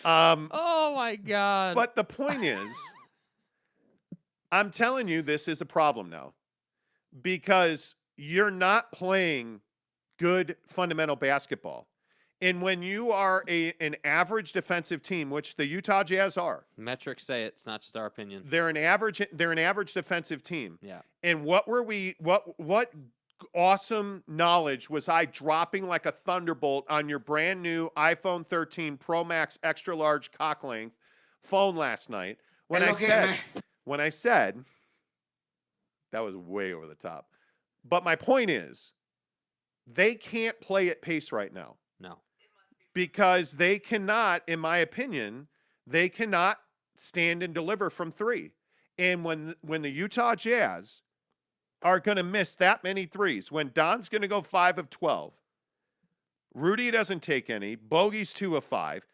Oh my God. But the point is, I'm telling you, this is a problem now because you're not playing good fundamental basketball. And when you are an average defensive team, which the Utah Jazz are, metrics say it's not just our opinion. they're an average defensive team. Yeah. And what awesome knowledge was I dropping like a thunderbolt on your brand new iPhone 13 Pro Max extra large cock length phone last night when I said that was way over the top. But my point is, they can't play at pace right now. No. Because they cannot, in my opinion, they cannot stand and deliver from three. And when the Utah Jazz are going to miss that many threes, when Don's going to go 5 of 12, Rudy doesn't take any, Bogey's 2 of 5,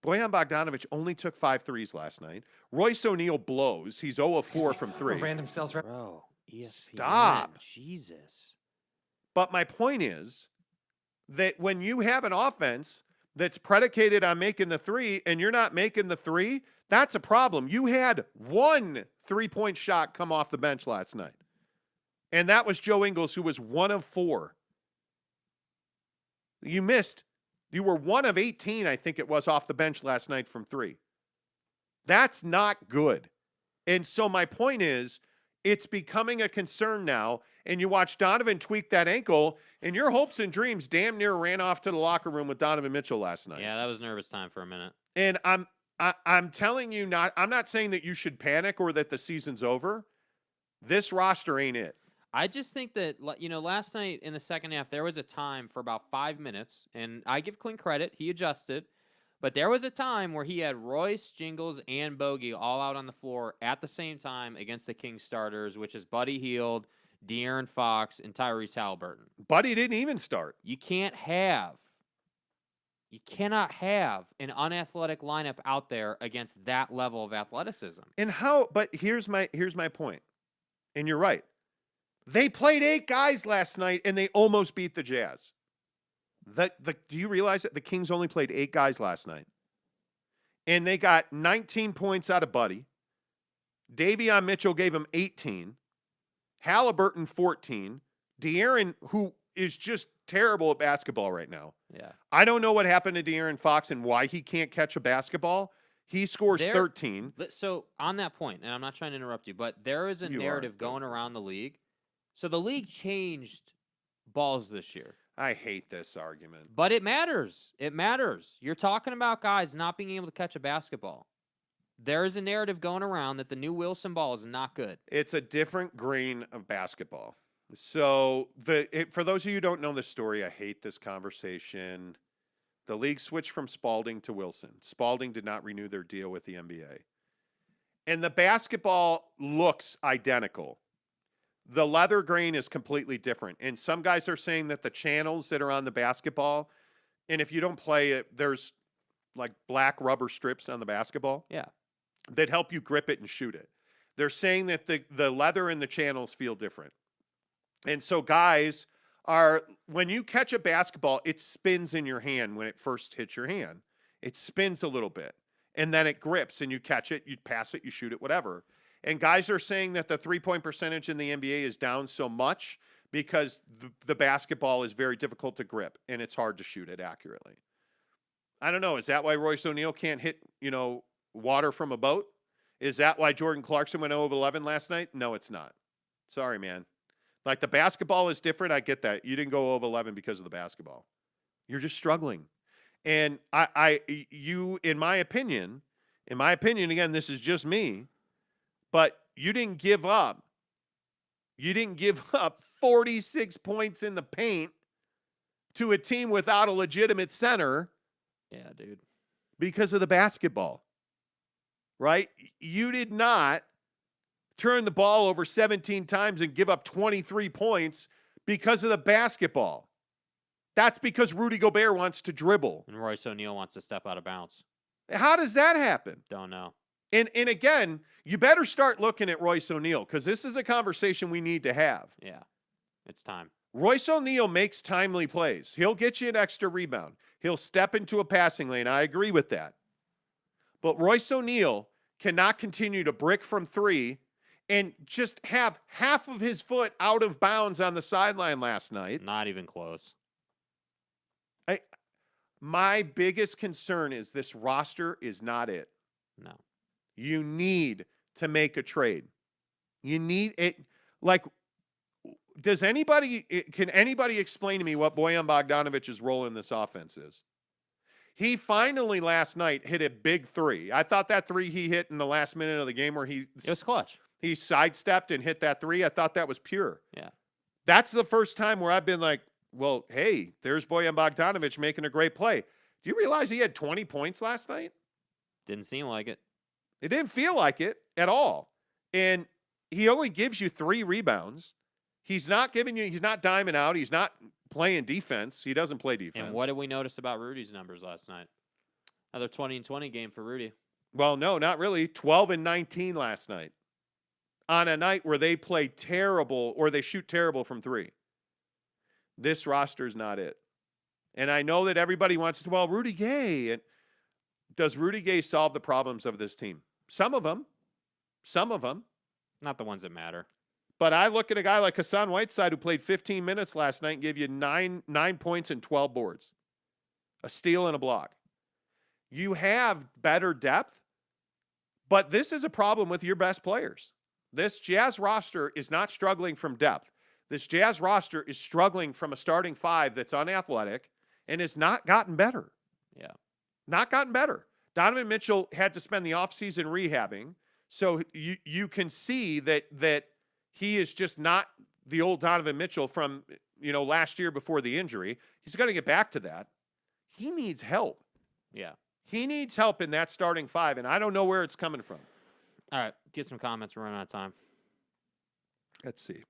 Bojan Bogdanović only took 5 threes last night, Royce O'Neal blows, he's 0 of 4 from 3. Random sales rep. Bro, ESPN. Stop. Jesus. But my point is that when you have an offense that's predicated on making the three and you're not making the three, that's a problem. You had 1 3-point shot come off the bench last night. And that was Joe Ingles, who was 1 of 4. You missed. You were 1 of 18, I think it was, off the bench last night from 3. That's not good. And so my point is, it's becoming a concern now. And you watch Donovan tweak that ankle, and your hopes and dreams damn near ran off to the locker room with Donovan Mitchell last night. Yeah, that was nervous time for a minute. And I'm telling you, I'm not saying that you should panic or that the season's over. This roster ain't it. I just think that, last night in the second half, there was a time for about 5 minutes, and I give Quinn credit. He adjusted. But there was a time where he had Royce, Jingles, and Bogey all out on the floor at the same time against the Kings starters, which is Buddy Hield, De'Aaron Fox, and Tyrese Halliburton. Buddy didn't even start. You cannot have an unathletic lineup out there against that level of athleticism. But here's my point. And you're right. They played 8 guys last night, and they almost beat the Jazz. Do you realize that the Kings only played 8 guys last night? And they got 19 points out of Buddy. Davion Mitchell gave him 18. Halliburton 14. De'Aaron, who is just terrible at basketball right now. Yeah. I don't know what happened to De'Aaron Fox and why he can't catch a basketball. He scores There- 13. So on that point, and I'm not trying to interrupt you, but there is a You are. narrative going around the league. So the league changed balls this year. I hate this argument. But it matters. It matters. You're talking about guys not being able to catch a basketball. There is a narrative going around that the new Wilson ball is not good. It's a different grain of basketball. So for those of you who don't know the story, I hate this conversation. The league switched from Spalding to Wilson. Spalding did not renew their deal with the NBA. And the basketball looks identical. The leather grain is completely different. And some guys are saying that the channels that are on the basketball, and if you don't play it, there's like black rubber strips on the basketball. Yeah. That help you grip it and shoot it. They're saying that the leather and the channels feel different. And so guys when you catch a basketball, it spins in your hand when it first hits your hand. It spins a little bit. And then it grips and you catch it, you pass it, you shoot it, whatever. And guys are saying that the three-point percentage in the NBA is down so much because the basketball is very difficult to grip and it's hard to shoot it accurately. I don't know. Is that why Royce O'Neal can't hit, water from a boat? Is that why Jordan Clarkson went 0 of 11 last night? No, it's not. Sorry, man. Like, the basketball is different. I get that. You didn't go 0 of 11 because of the basketball. You're just struggling. And in my opinion, again, this is just me, but you didn't give up. You didn't give up 46 points in the paint to a team without a legitimate center. Yeah, dude. Because of the basketball, right? You did not turn the ball over 17 times and give up 23 points because of the basketball. That's because Rudy Gobert wants to dribble. And Royce O'Neal wants to step out of bounds. How does that happen? Don't know. And again, you better start looking at Royce O'Neal because this is a conversation we need to have. Yeah, it's time. Royce O'Neal makes timely plays. He'll get you an extra rebound. He'll step into a passing lane. I agree with that. But Royce O'Neal cannot continue to brick from three and just have half of his foot out of bounds on the sideline last night. Not even close. My biggest concern is this roster is not it. No. You need to make a trade. You need it. Like, can anybody explain to me what Bojan Bogdanovic's role in this offense is? He finally last night hit a big three. I thought that three he hit in the last minute of the game where It was clutch. he sidestepped and hit that three. I thought that was pure. Yeah. That's the first time where I've been like, well, hey, there's Bojan Bogdanovic making a great play. Do you realize he had 20 points last night? Didn't seem like it. It didn't feel like it at all. And he only gives you 3 rebounds. He's not diming out. He's not playing defense. He doesn't play defense. And what did we notice about Rudy's numbers last night? Another 20-20 game for Rudy. Well, no, not really. 12 and 19 last night. On a night where they play terrible or they shoot terrible from 3. This roster's not it. And I know that everybody wants to, well, Rudy Gay. And does Rudy Gay solve the problems of this team? Some of them. Not the ones that matter. But I look at a guy like Hassan Whiteside who played 15 minutes last night and gave you 9 points and 12 boards. A steal and a block. You have better depth, but this is a problem with your best players. This Jazz roster is not struggling from depth. This Jazz roster is struggling from a starting 5 that's unathletic and has not gotten better. Yeah. Not gotten better. Donovan Mitchell had to spend the offseason rehabbing, so you can see that he is just not the old Donovan Mitchell from, last year before the injury. He's going to get back to that. He needs help. Yeah. He needs help in that starting 5, and I don't know where it's coming from. All right. Get some comments. We're running out of time. Let's see.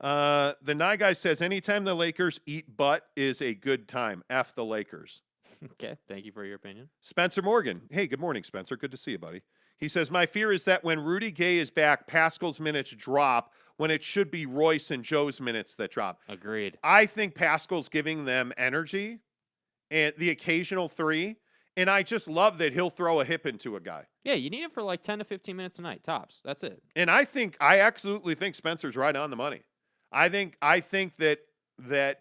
The Nye guy says, anytime the Lakers eat butt is a good time. F the Lakers. Okay. Thank you for your opinion. Spencer Morgan. Hey, good morning, Spencer. Good to see you, buddy. He says, my fear is that when Rudy Gay is back, Pascal's minutes drop when it should be Royce and Joe's minutes that drop. Agreed. I think Pascal's giving them energy and the occasional 3, and I just love that he'll throw a hip into a guy. Yeah, you need him for like 10 to 15 minutes a night, tops. That's it. And I absolutely think Spencer's right on the money. I think that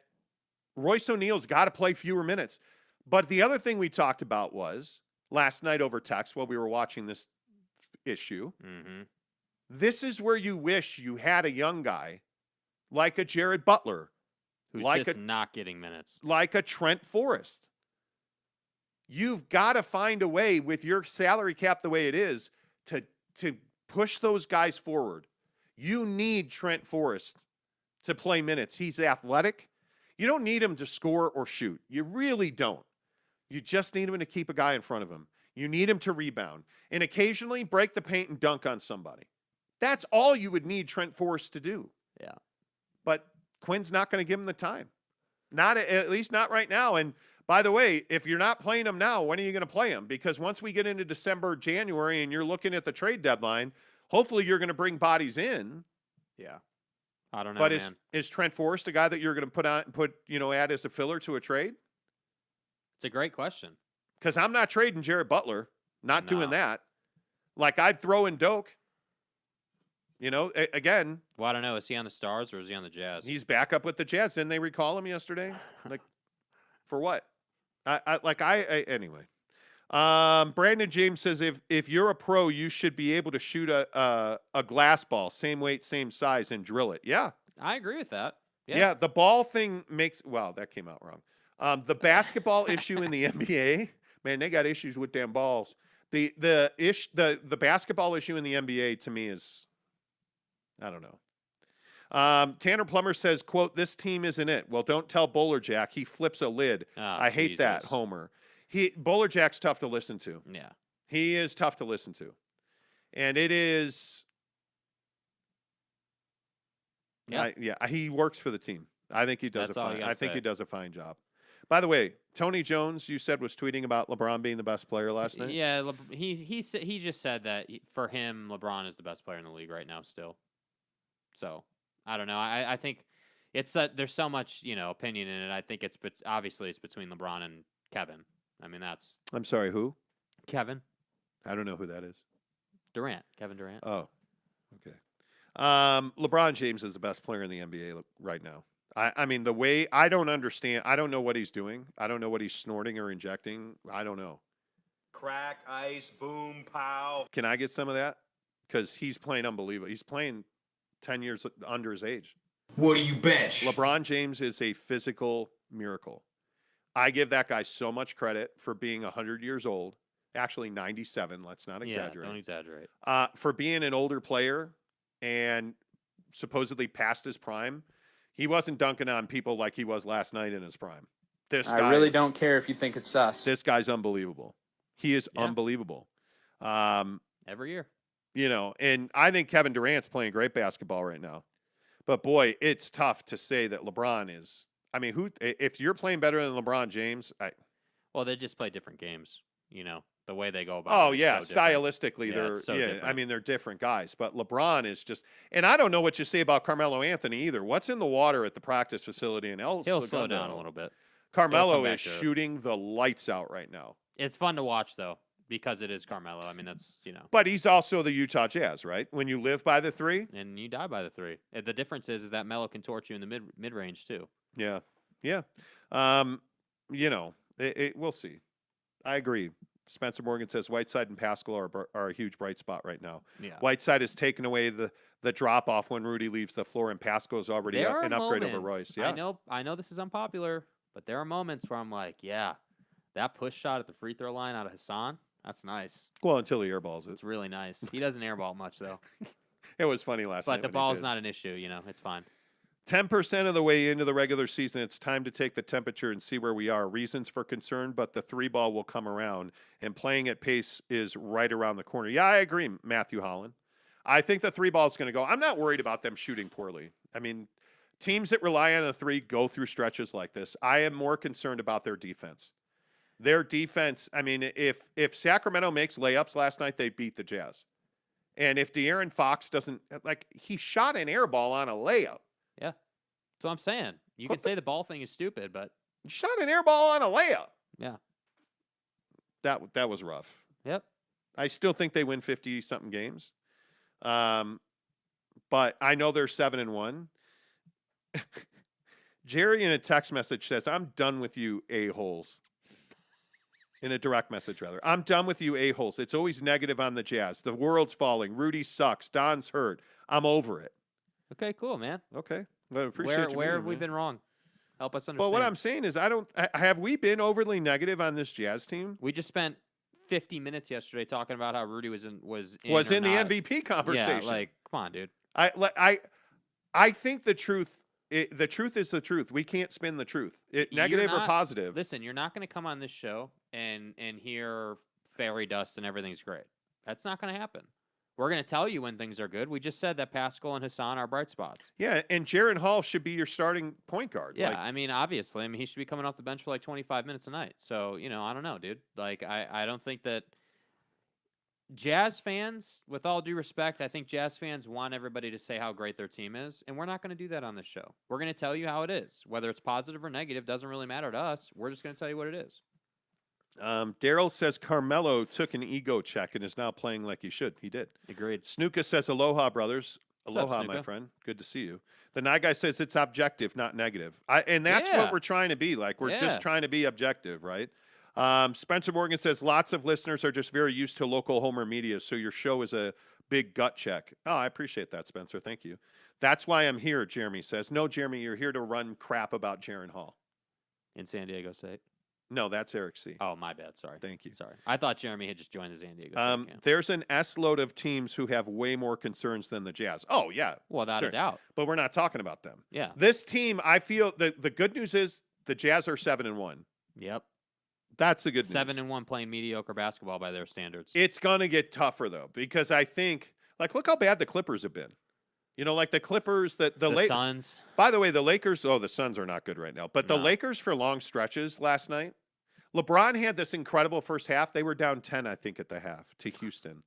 Royce O'Neal's got to play fewer minutes. But the other thing we talked about was last night over text while we were watching this issue. Mm-hmm. This is where you wish you had a young guy like a Jared Butler, Who's like just not getting minutes. like a Trent Forrest. You've got to find a way with your salary cap the way it is to push those guys forward. You need Trent Forrest to play minutes. He's athletic. You don't need him to score or shoot. You really don't. You just need him to keep a guy in front of him. You need him to rebound and occasionally break the paint and dunk on somebody. That's all you would need Trent Forrest to do. Yeah. But Quinn's not going to give him the time. Not at least not right now. And by the way, if you're not playing him now, when are you going to play him? Because once we get into December, January, and you're looking at the trade deadline, hopefully you're going to bring bodies in. Yeah. I don't know, But man. is Trent Forrest a guy that you're going to add as a filler to a trade? It's a great question. Because I'm not trading Jared Butler. Not doing No. that. Like, I'd throw in Doak. Again, Well, I don't know. Is he on the Stars or is he on the Jazz? he's back up with the Jazz. Didn't they recall him yesterday? Like, for what? Anyway. Brandon James says if you're a pro, you should be able to shoot a glass ball, same weight, same size, and drill it. Yeah. I agree with that. Yeah, the ball thing that came out wrong. The basketball issue in the NBA, man, they got issues with damn balls. The basketball issue in the NBA to me is, I don't know. Tanner Plummer says, quote, "This team isn't it." Well, don't tell Bowler Jack. He flips a lid. Oh, I hate that, Jesus. Homer. Bowler Jack's tough to listen to. Yeah. He is tough to listen to. And it is. Yeah. He works for the team. I think he does That's all you gotta say. he does a fine job. By the way, Tony Jones, you said, was tweeting about LeBron being the best player last night. Yeah, he just said that for him, LeBron is the best player in the league right now still. So, I don't know. I think it's there's so much, opinion in it. I think obviously it's between LeBron and Kevin. I mean, that's I'm sorry, who? Kevin I don't know who that is. Durant. Kevin Durant. Oh, okay. LeBron James is the best player in the NBA right now. I mean, the way I don't understand, I don't know what he's doing. I don't know what he's snorting or injecting. I don't know. Crack, ice, boom, pow. Can I get some of that? Because he's playing unbelievable. He's playing 10 years under his age. What do you bench? LeBron James is a physical miracle. I give that guy so much credit for being 100 years old. Actually, 97. Let's not exaggerate. Yeah, don't exaggerate. For being an older player and supposedly past his prime, he wasn't dunking on people like he was last night in his prime. I really don't care if you think it's sus. This guy's unbelievable. He is Yeah. unbelievable. Every year. And I think Kevin Durant's playing great basketball right now. But boy, it's tough to say that LeBron is. I mean, if you're playing better than LeBron James, Well, they just play different games. The way they go about. oh it is yeah, so different. stylistically Yeah, it's so I different. mean they're different guys. But LeBron is just, and I don't know what you say about Carmelo Anthony either. What's in the water at the practice facility in El He'll Segundo? slow down a little bit. Carmelo back is to it. shooting the lights out right now. It's fun to watch though because it is Carmelo. I mean, that's But he's also the Utah Jazz, right? When you live by the three. and you die by the three. The difference is that Melo can torch you in the mid range too. Yeah. We'll see. I agree. Spencer Morgan says Whiteside and Pascal are a huge bright spot right now. Yeah. Whiteside has taken away the drop off when Rudy leaves the floor, and Pascal is already There are an upgrade over moments- Royce. Yeah. I know this is unpopular, but there are moments where I'm like, yeah, that push shot at the free throw line out of Hassan, that's nice. Well, until he airballs it. It's really nice. He doesn't airball much though, It was funny last night. but the when he ball's did. not an issue. It's fine. 10% of the way into the regular season, it's time to take the temperature and see where we are. Reasons for concern, but the three ball will come around, and playing at pace is right around the corner. Yeah, I agree, Matthew Holland. I think the three ball is going to go. I'm not worried about them shooting poorly. I mean, teams that rely on the three go through stretches like this. I am more concerned about their defense. Their defense, I mean, if Sacramento makes layups last night, they beat the Jazz. And if De'Aaron Fox doesn't, he shot an air ball on a layup. Yeah, that's what I'm saying. You can say the ball thing is stupid, but Shot an air ball on a layup. yeah, That was rough. yep. I still think they win 50-something games. But I know they're 7-1. Jerry in a text message says, "I'm done with you a-holes." In a direct message, rather. I'm done with you a-holes. It's always negative on the Jazz. The world's falling. Rudy sucks. Don's hurt. I'm over it. Okay, cool, man. Okay. Well, I appreciate you. Where have being we here, man. been wrong? Help us understand. Well, what I'm saying is, have we been overly negative on this Jazz team? We just spent 50 minutes yesterday talking about how Rudy was in the not. MVP conversation. Yeah, like, come on, dude. I think the truth is the truth. We can't spin the truth. Negative or positive. Listen, you're not going to come on this show and hear fairy dust and everything's great. That's not going to happen. We're going to tell you when things are good. We just said that Pascal and Hassan are bright spots. Yeah, and Jaren Hall should be your starting point guard. Yeah, I mean, obviously. I mean, he should be coming off the bench for like 25 minutes a night. So, I don't know, dude. Like, I don't think that Jazz fans, with all due respect, I think Jazz fans want everybody to say how great their team is, and we're not going to do that on this show. We're going to tell you how it is. Whether it's positive or negative doesn't really matter to us. We're just going to tell you what it is. Daryl says Carmelo took an ego check and is now playing like he should. He did. Agreed. Snuka says, aloha, brothers. Aloha, up, my Snuka? friend. Good to see you. The Night Guy says it's objective, not negative. And that's what we're trying to be. Like, we're just trying to be objective, right? Spencer Morgan says, lots of listeners are just very used to local homer media, so your show is a big gut check. Oh, I appreciate that, Spencer. Thank you. That's why I'm here, Jeremy says. No, Jeremy, you're here to run crap about Jaren Hall. In San Diego State. No, that's Eric C. Oh, my bad. Sorry. Thank you. Sorry. I thought Jeremy had just joined the San Diego State camp. There's an S-load of teams who have way more concerns than the Jazz. Oh, yeah. Without a doubt. But we're not talking about them. Yeah. This team, I feel the good news is the Jazz are 7-1. Yep. That's the good news. 7-1 playing mediocre basketball by their standards. It's going to get tougher, though, because I think, like, look how bad the Clippers have been. Like the Clippers, the Suns. By the way, the Lakers, the Suns are not good right now. But the Lakers for long stretches last night, LeBron had this incredible first half. They were down 10, I think, at the half to Houston.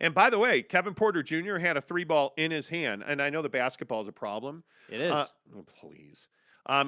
And by the way, Kevin Porter Jr. had a 3-ball in his hand, and I know the basketball is a problem. It is. Please.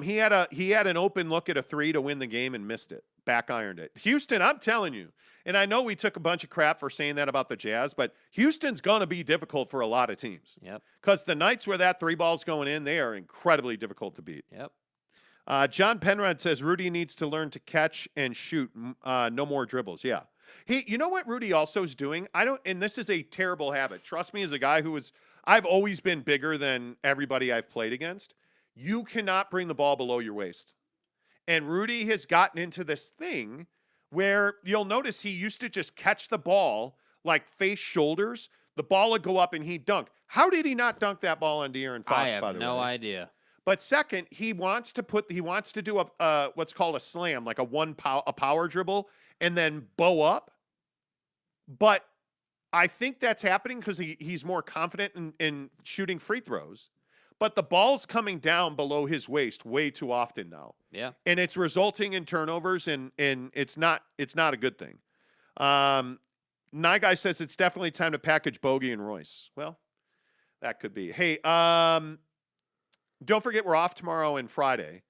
He had an open look at a 3 to win the game and missed it. Back ironed it. Houston, I'm telling you, and I know we took a bunch of crap for saying that about the Jazz, but Houston's going to be difficult for a lot of teams. Yep. Because the nights where that 3-ball's going in, they are incredibly difficult to beat. Yep. John Penrod says Rudy needs to learn to catch and shoot. No more dribbles. Yeah. You know what Rudy also is doing? And this is a terrible habit. Trust me, as a guy I've always been bigger than everybody I've played against. You cannot bring the ball below your waist. And Rudy has gotten into this thing where you'll notice he used to just catch the ball like face shoulders. The ball would go up and he'd dunk. How did he not dunk that ball on De'Aaron Fox, I have by the way? no idea. But second, he wants to do a what's called a slam, like a power dribble, and then bow up. But I think that's happening because he's more confident in shooting free throws. But the ball's coming down below his waist way too often now. Yeah. And it's resulting in turnovers, and it's not a good thing. Nye Guy says it's definitely time to package Bogey and Royce. Well, that could be. Hey, don't forget we're off tomorrow and Friday.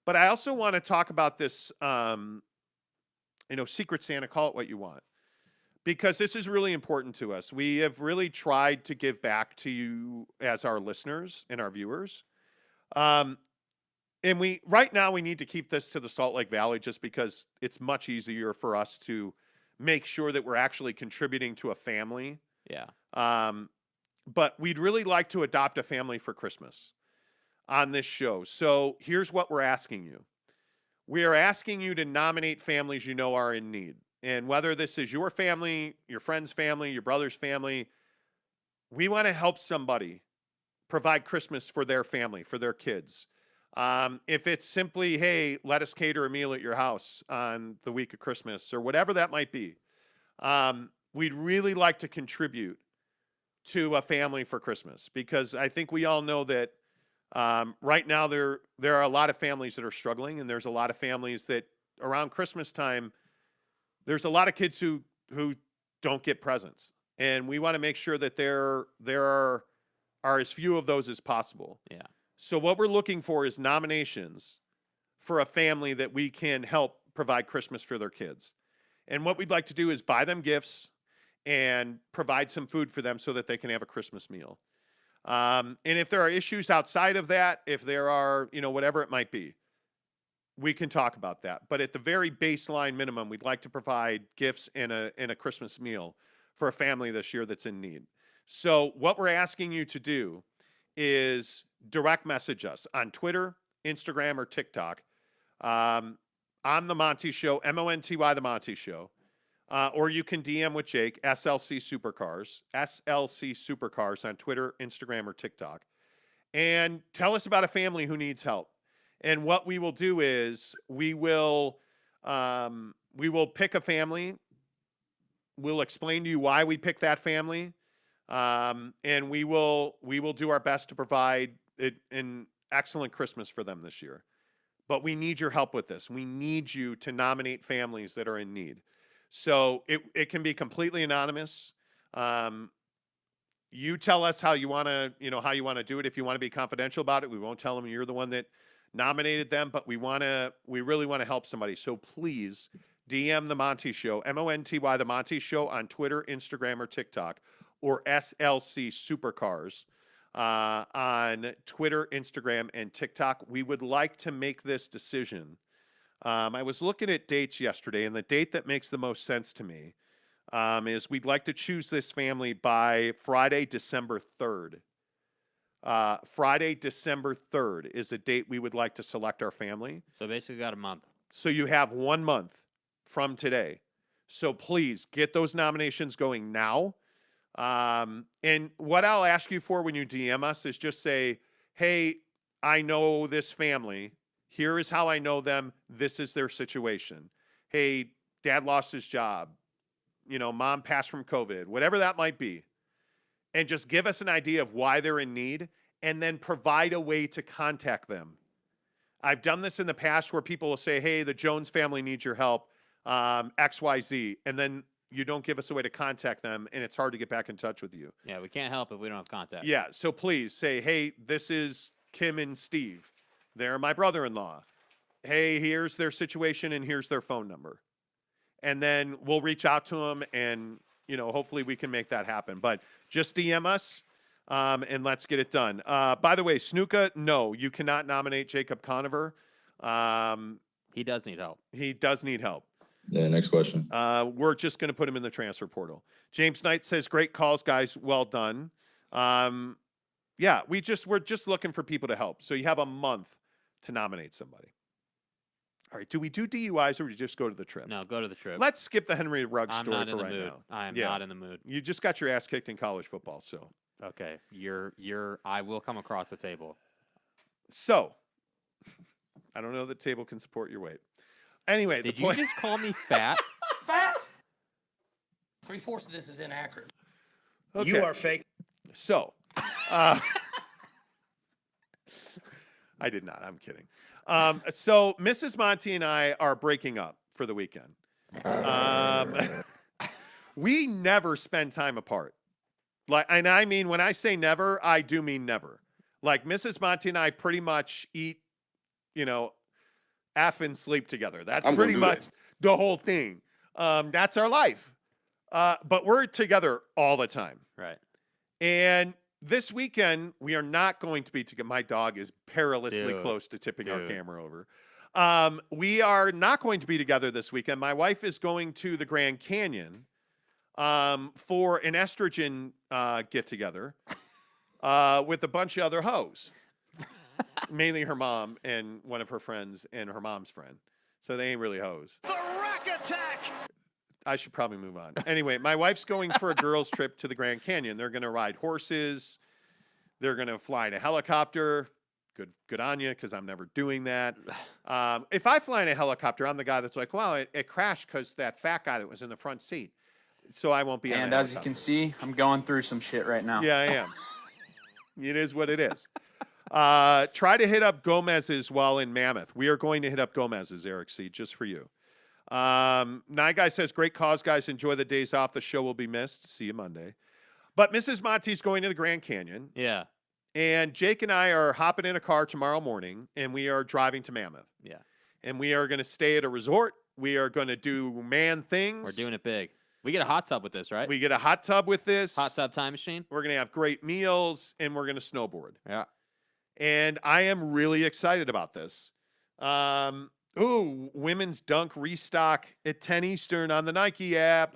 But I also want to talk about this, Secret Santa, call it what you want. Because this is really important to us. We have really tried to give back to you as our listeners and our viewers. And right now we need to keep this to the Salt Lake Valley just because it's much easier for us to make sure that we're actually contributing to a family. Yeah. But we'd really like to adopt a family for Christmas on this show. So here's what we're asking you. We are asking you to nominate families you know are in need. And whether this is your family, your friend's family, your brother's family, we want to help somebody provide Christmas for their family, for their kids. If it's simply, hey, let us cater a meal at your house on the week of Christmas or whatever that might be, we'd really like to contribute to a family for Christmas because I think we all know that right now there are a lot of families that are struggling, and there's a lot of families that around Christmas time, there's a lot of kids who don't get presents, and we want to make sure that there are as few of those as possible. Yeah. So what we're looking for is nominations for a family that we can help provide Christmas for their kids. And what we'd like to do is buy them gifts and provide some food for them so that they can have a Christmas meal. And if there are issues outside of that, if there are, whatever it might be, we can talk about that. But at the very baseline minimum, we'd like to provide gifts and a Christmas meal for a family this year that's in need. So what we're asking you to do is direct message us on Twitter, Instagram, or TikTok. On The Monty Show, MONTY The Monty Show. Or you can DM with Jake, SLC Supercars on Twitter, Instagram, or TikTok. And tell us about a family who needs help. And what we will do is we will pick a family. We'll explain to you why we picked that family. And we will do our best to provide an excellent Christmas for them this year. But we need your help with this. We need you to nominate families that are in need. So it can be completely anonymous. You tell us how you want to do it. If you want to be confidential about it, we won't tell them you're the one that nominated them, but we really want to help somebody. So please DM The Monty Show, MONTY The Monty Show on Twitter, Instagram, or TikTok, or SLC Supercars on Twitter, Instagram, and TikTok. We would like to make this decision. I was looking at dates yesterday, and the date that makes the most sense to me is we'd like to choose this family by Friday, December 3rd. Friday, December 3rd is a date we would like to select our family. So basically got a month. So you have 1 month from today. So please get those nominations going now. And what I'll ask you for when you DM us is just say, hey, I know this family. Here is how I know them. This is their situation. Hey, dad lost his job. Mom passed from COVID, whatever that might be. And just give us an idea of why they're in need and then provide a way to contact them. I've done this in the past where people will say, hey, the Jones family needs your help, XYZ. And then you don't give us a way to contact them, and it's hard to get back in touch with you. Yeah, we can't help if we don't have contact. Yeah, so please say, hey, this is Kim and Steve. They're my brother-in-law. Hey, here's their situation, and here's their phone number. And then we'll reach out to them, and hopefully we can make that happen. But just DM us, and let's get it done. By the way, Snuka, no, you cannot nominate Jacob Conover. He does need help. He does need help. Yeah, next question. We're just going to put him in the transfer portal. James Knight says, great calls, guys. Well done. Yeah, we're just looking for people to help. So you have a month to nominate somebody. All right, do we do DUIs or do we just go to the trip? No, go to the trip. Let's skip the Henry Ruggs I'm story not for in the right mood. now. I am not in the mood. You just got your ass kicked in college football, so. Okay, I will come across the table. So, I don't know that table can support your weight. Anyway, did you just call me fat? Fat? 3/4 of this is inaccurate. Okay. You are fake. So, I did not. I'm kidding. So Mrs. Monty and I are breaking up for the weekend. We never spend time apart. And I mean, when I say never, I do mean never. Like Mrs. Monty and I pretty much eat, F and sleep together. That's pretty much the whole thing. That's our life. But we're together all the time. Right. And this weekend, we are not going to be together. My dog is perilously close to tipping our camera over. We are not going to be together this weekend. My wife is going to the Grand Canyon for an estrogen get-together with a bunch of other hoes. Mainly her mom and one of her friends and her mom's friend. So they ain't really hoes. The Rack Attack! I should probably move on. Anyway, my wife's going for a girls' trip to the Grand Canyon. They're going to ride horses. They're going to fly in a helicopter. Good on you, because I'm never doing that. If I fly in a helicopter, I'm the guy that's like, well, it crashed because that fat guy that was in the front seat. So I won't be on And the as you can see, I'm going through some shit right now. Yeah, I am. It is what it is. Try to hit up Gomez's while in Mammoth. We are going to hit up Gomez's, Eric C., just for you. Nye Guy says, great cause, guys. Enjoy the days off. The show will be missed. See you Monday. But Mrs. Monty's going to the Grand Canyon. Yeah. And Jake and I are hopping in a car tomorrow morning, and we are driving to Mammoth. Yeah. And we are going to stay at a resort. We are going to do man things. We're doing it big. We get a hot tub with this, right? We get a hot tub with this. Hot tub time machine. We're going to have great meals, and we're going to snowboard. Yeah. And I am really excited about this. Ooh, women's dunk restock at 10 Eastern on the Nike app.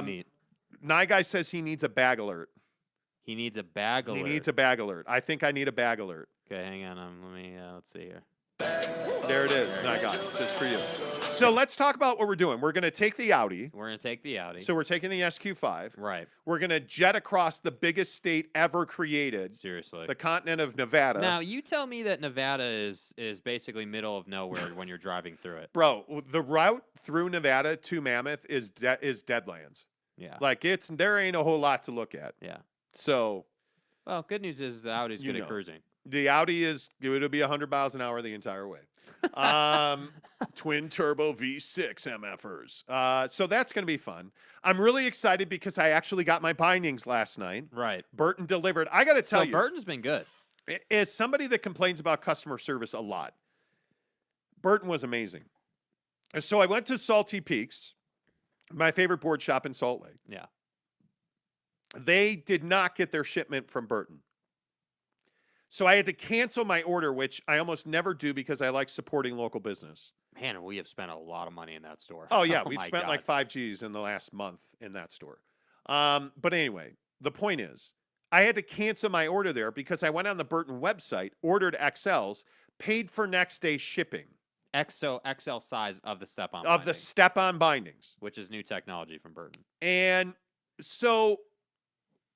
Neat. Nye Guy says he needs a bag alert. He needs a bag alert. He needs a bag alert. I think I need a bag alert. Okay, hang on. Let me, let's see here. There it is. Nye Guy, just for you. So let's talk about what we're doing. We're going to take the Audi. We're going to take the Audi. So we're taking the SQ5. Right. We're going to jet across the biggest state ever created. Seriously. The continent of Nevada. Now, you tell me that Nevada is basically middle of nowhere when you're driving through it. Bro, the route through Nevada to Mammoth is Deadlands. Yeah. Like, there ain't a whole lot to look at. Yeah. So. Well, good news is the Audi's good at cruising. The Audi it'll be 100 miles an hour the entire way. Twin turbo V6 MFers. So that's going to be fun. I'm really excited because I actually got my bindings last night. Right. Burton delivered. I got to tell you. Burton's been good. As somebody that complains about customer service a lot, Burton was amazing. So I went to Salty Peaks, my favorite board shop in Salt Lake. Yeah. They did not get their shipment from Burton. So I had to cancel my order, which I almost never do because I like supporting local business. Man, we have spent a lot of money in that store. Oh, yeah. We've spent like 5 G's in the last month in that store. But anyway, the point is, I had to cancel my order there because I went on the Burton website, ordered XLs, paid for next day shipping. XL size of the step-on Of the step-on bindings. Which is new technology from Burton. And so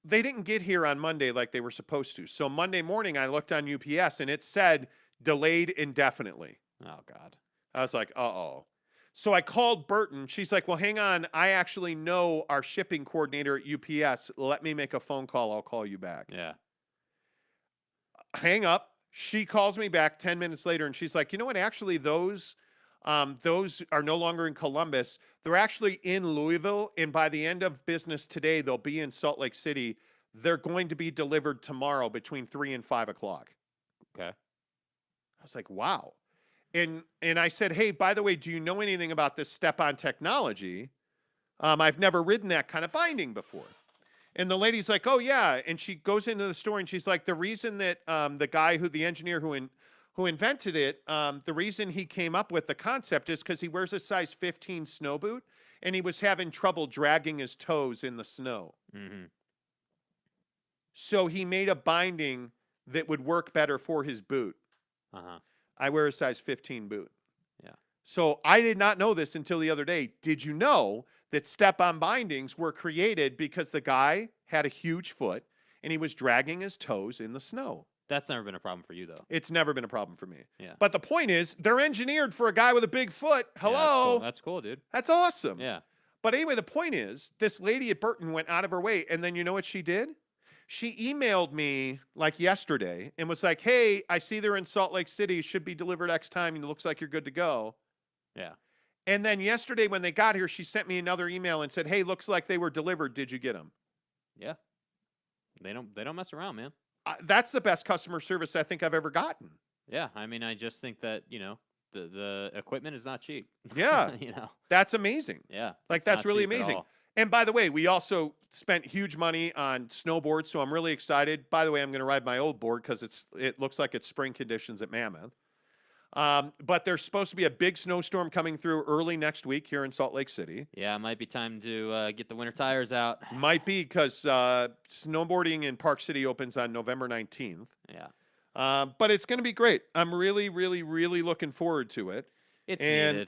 they didn't get here on Monday like they were supposed to. So Monday morning, I looked on UPS, and it said delayed indefinitely. Oh, God. I was like, uh-oh. So I called Burton. She's like, well, hang on. I actually know our shipping coordinator at UPS. Let me make a phone call. I'll call you back. Yeah. Hang up. She calls me back 10 minutes later, and she's like, you know what? Actually, those are no longer in Columbus. They're actually in Louisville, and by the end of business today, they'll be in Salt Lake City. They're going to be delivered tomorrow between 3 and 5 o'clock. Okay. I was like, wow. And I said, hey, by the way, do you know anything about this step-on technology? I've never ridden that kind of binding before. And the lady's like, oh, yeah. And she goes into the store, and she's like, the reason that the engineer who invented it, the reason he came up with the concept is because he wears a size 15 snow boot, and he was having trouble dragging his toes in the snow. Mm-hmm. So he made a binding that would work better for his boot. Uh-huh. I wear a size 15 boot. Yeah. So I did not know this until the other day. Did you know that step-on bindings were created because the guy had a huge foot and he was dragging his toes in the snow? That's never been a problem for you, though. It's never been a problem for me. Yeah. But the point is, they're engineered for a guy with a big foot. Hello? Yeah, that's cool, dude. That's awesome. Yeah. But anyway, the point is, this lady at Burton went out of her way, and then you know what she did? She emailed me like yesterday and was like, hey, I see they're in Salt Lake City. Should be delivered X time, and it looks like you're good to go. Yeah. And then yesterday when they got here, she sent me another email and said, hey, looks like they were delivered. Did you get them? Yeah. They don't mess around, man. That's the best customer service I think I've ever gotten. Yeah. I mean, I just think that, the equipment is not cheap. Yeah. That's amazing. Yeah. Like, that's really amazing. And by the way, we also spent huge money on snowboards, so I'm really excited. By the way, I'm going to ride my old board because it looks like it's spring conditions at Mammoth. But there's supposed to be a big snowstorm coming through early next week here in Salt Lake City. Yeah, it might be time to get the winter tires out. Might be because snowboarding in Park City opens on November 19th. Yeah. But it's going to be great. I'm really, really, really looking forward to it. It's needed.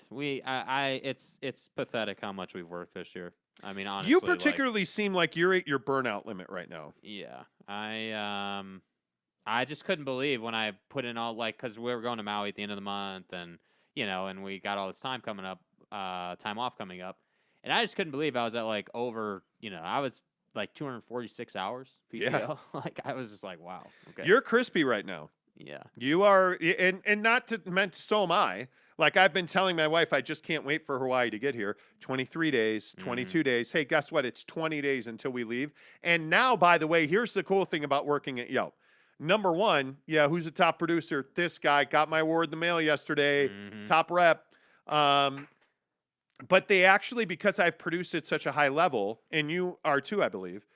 It's pathetic how much we've worked this year. I mean, honestly, you particularly seem like you're at your burnout limit right now. Yeah, I just couldn't believe when I put in all because we were going to Maui at the end of the month, and and we got all this time off coming up, and I just couldn't believe I was at over I was 246 hours PTO. Yeah. I was just like, wow. Okay. You're crispy right now. Yeah. You are, and not to meant so am I. I've been telling my wife, I just can't wait for Hawaii to get here. 23 days, 22 days. Hey, guess what? It's 20 days until we leave. And now, by the way, here's the cool thing about working at Yelp. Number one, who's the top producer? This guy got my award in the mail yesterday. Mm-hmm. Top rep. But they actually, because I've produced at such a high level, and you are too, I believe,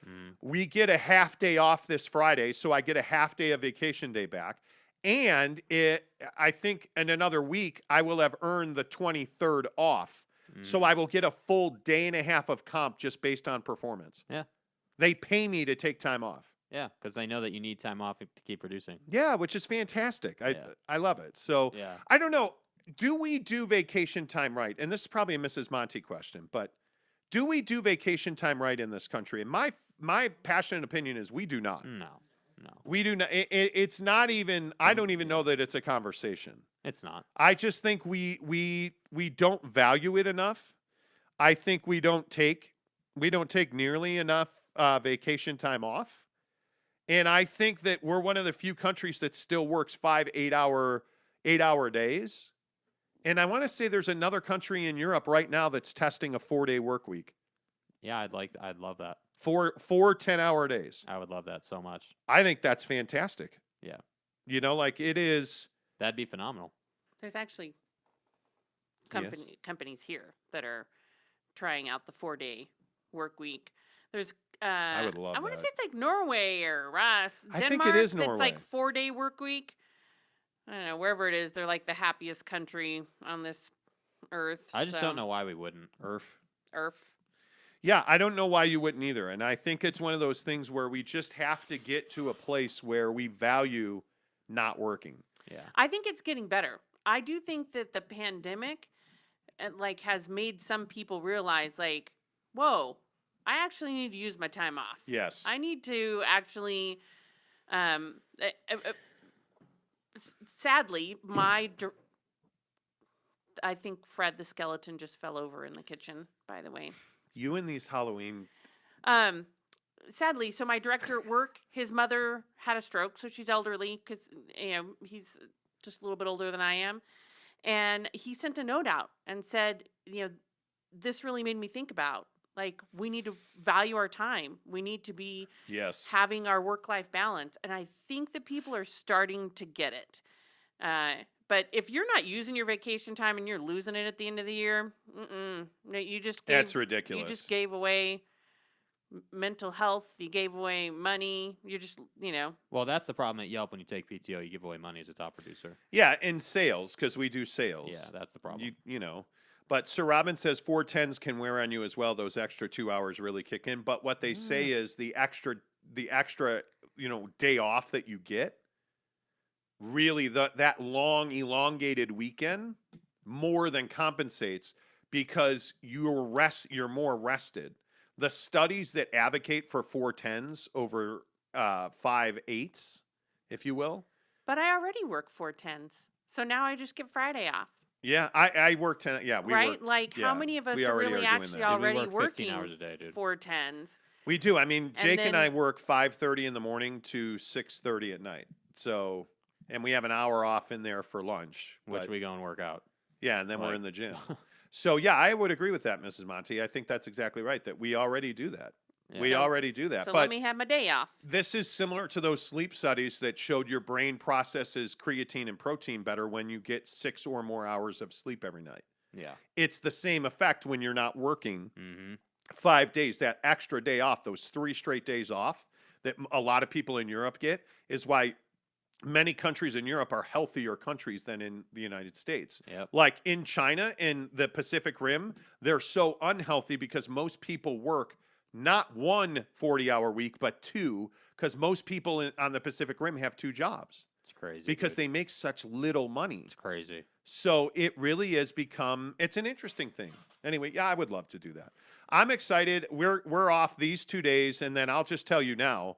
we get a half day off this Friday, so I get a half day of vacation day back. And I think in another week, I will have earned the 23rd off. So I will get a full day and a half of comp just based on performance. Yeah. They pay me to take time off. Yeah, because they know that you need time off to keep producing. Yeah, which is fantastic. I love it. So Yeah. I don't know. Do we do vacation time right? And this is probably a Mrs. Monty question, but do we do vacation time right in this country? And my passionate opinion is we do not. No. We do not. It's not even. I don't even know that it's a conversation. It's not. I just think we don't value it enough. I think we don't take nearly enough vacation time off. And I think that we're one of the few countries that still works 5 8-hour days. And I want to say there's another country in Europe right now that's testing a 4-day work week. Yeah, I'd love that. 4 10-hour days. I would love that so much. I think that's fantastic. Yeah. You know, like it is. That'd be phenomenal. There's actually Yes. companies here that are trying out the 4-day work week. There's I would love I want to that. say it's like Norway or I Denmark. think it is That's Norway. like 4-day work week. I don't know, wherever it is, they're like the happiest country on this earth. I just don't know why we wouldn't. Earth. Yeah, I don't know why you wouldn't either. And I think it's one of those things where we just have to get to a place where we value not working. Yeah. I think it's getting better. I do think that the pandemic has made some people realize like, whoa, I actually need to use my time off. Yes. I need to actually sadly, I think Fred the skeleton just fell over in the kitchen, by the way. You and these Halloween. Sadly, so my director at work, his mother had a stroke, so she's elderly because he's just a little bit older than I am, and he sent a note out and said, this really made me think about like we need to value our time. We need to be having our work-life balance, and I think that people are starting to get it. But if you're not using your vacation time and you're losing it at the end of the year, no, you just That's ridiculous. You just gave away mental health. You gave away money. You're just, Well, that's the problem at Yelp when you take PTO. You give away money as a top producer. Yeah, in sales, because we do sales. Yeah, that's the problem. But Sir Robin says 410s can wear on you as well. Those extra 2 hours really kick in. But what they say is the extra day off that you get, really that long elongated weekend more than compensates because you're more rested. The studies that advocate for 410s over 5/8s, if you will. But I already work 410s, so now I just get Friday off. Yeah, I work 10. Yeah, we right. work, how many of us are really actually already working 15 hours a day, dude. 410s? We do. I mean, Jake and I work 5:30 in the morning to 6:30 at night. So, and we have an hour off in there for lunch, Which we go and work out. Yeah, and then we're in the gym. So, yeah, I would agree with that, Mrs. Monty. I think that's exactly right, that we already do that. Yeah. We already do that. So but let me have my day off. This is similar to those sleep studies that showed your brain processes creatine and protein better when you get 6 or more hours of sleep every night. Yeah. It's the same effect when you're not working 5 days. That extra day off, those 3 straight days off that a lot of people in Europe get is why many countries in Europe are healthier countries than in the United States. Yep. Like in China and the Pacific Rim, they're so unhealthy because most people work not 1 40-hour week, but 2, because most people on the Pacific Rim have 2 jobs. It's crazy. Because they make such little money. It's crazy. So it really is it's an interesting thing. Anyway, yeah, I would love to do that. I'm excited. We're off these 2 days, and then I'll just tell you now,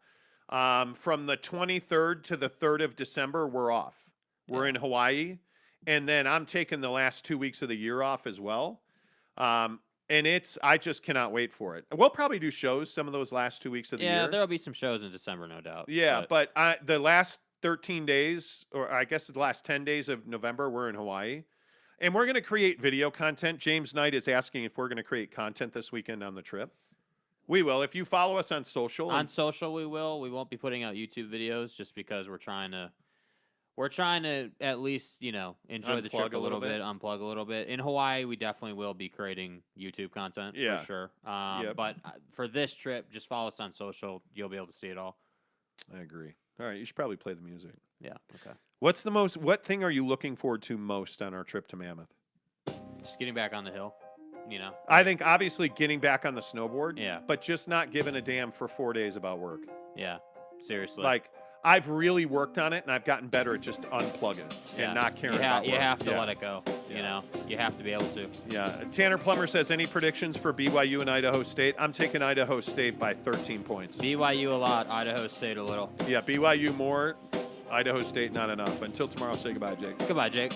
from the 23rd to the 3rd of December, we're off. We're in Hawaii, and then I'm taking the last 2 weeks of the year off as well. And I just cannot wait for it. We'll probably do shows some of those last 2 weeks of the year. Yeah, there'll be some shows in December, no doubt. Yeah, but the last 13 days, or I guess the last 10 days of November, we're in Hawaii. And we're going to create video content. James Knight is asking if we're going to create content this weekend on the trip. We will. If you follow us on social. On social, we will. We won't be putting out YouTube videos just because we're trying to at least, enjoy the trip a little bit, unplug a little bit. In Hawaii, we definitely will be creating YouTube content for sure. But for this trip, just follow us on social. You'll be able to see it all. I agree. All right, you should probably play the music. Yeah. Okay. What thing are you looking forward to most on our trip to Mammoth? Just getting back on the hill. You know. I think obviously getting back on the snowboard. Yeah. But just not giving a damn for 4 days about work. Yeah. Seriously. Like, I've really worked on it, and I've gotten better at just unplugging and not caring about work. You have to let it go. You know, you have to be able to. Yeah. Tanner Plummer says, any predictions for BYU and Idaho State? I'm taking Idaho State by 13 points. BYU a lot, Idaho State a little. Yeah, BYU more, Idaho State not enough. Until tomorrow, say goodbye, Jake. Goodbye, Jake.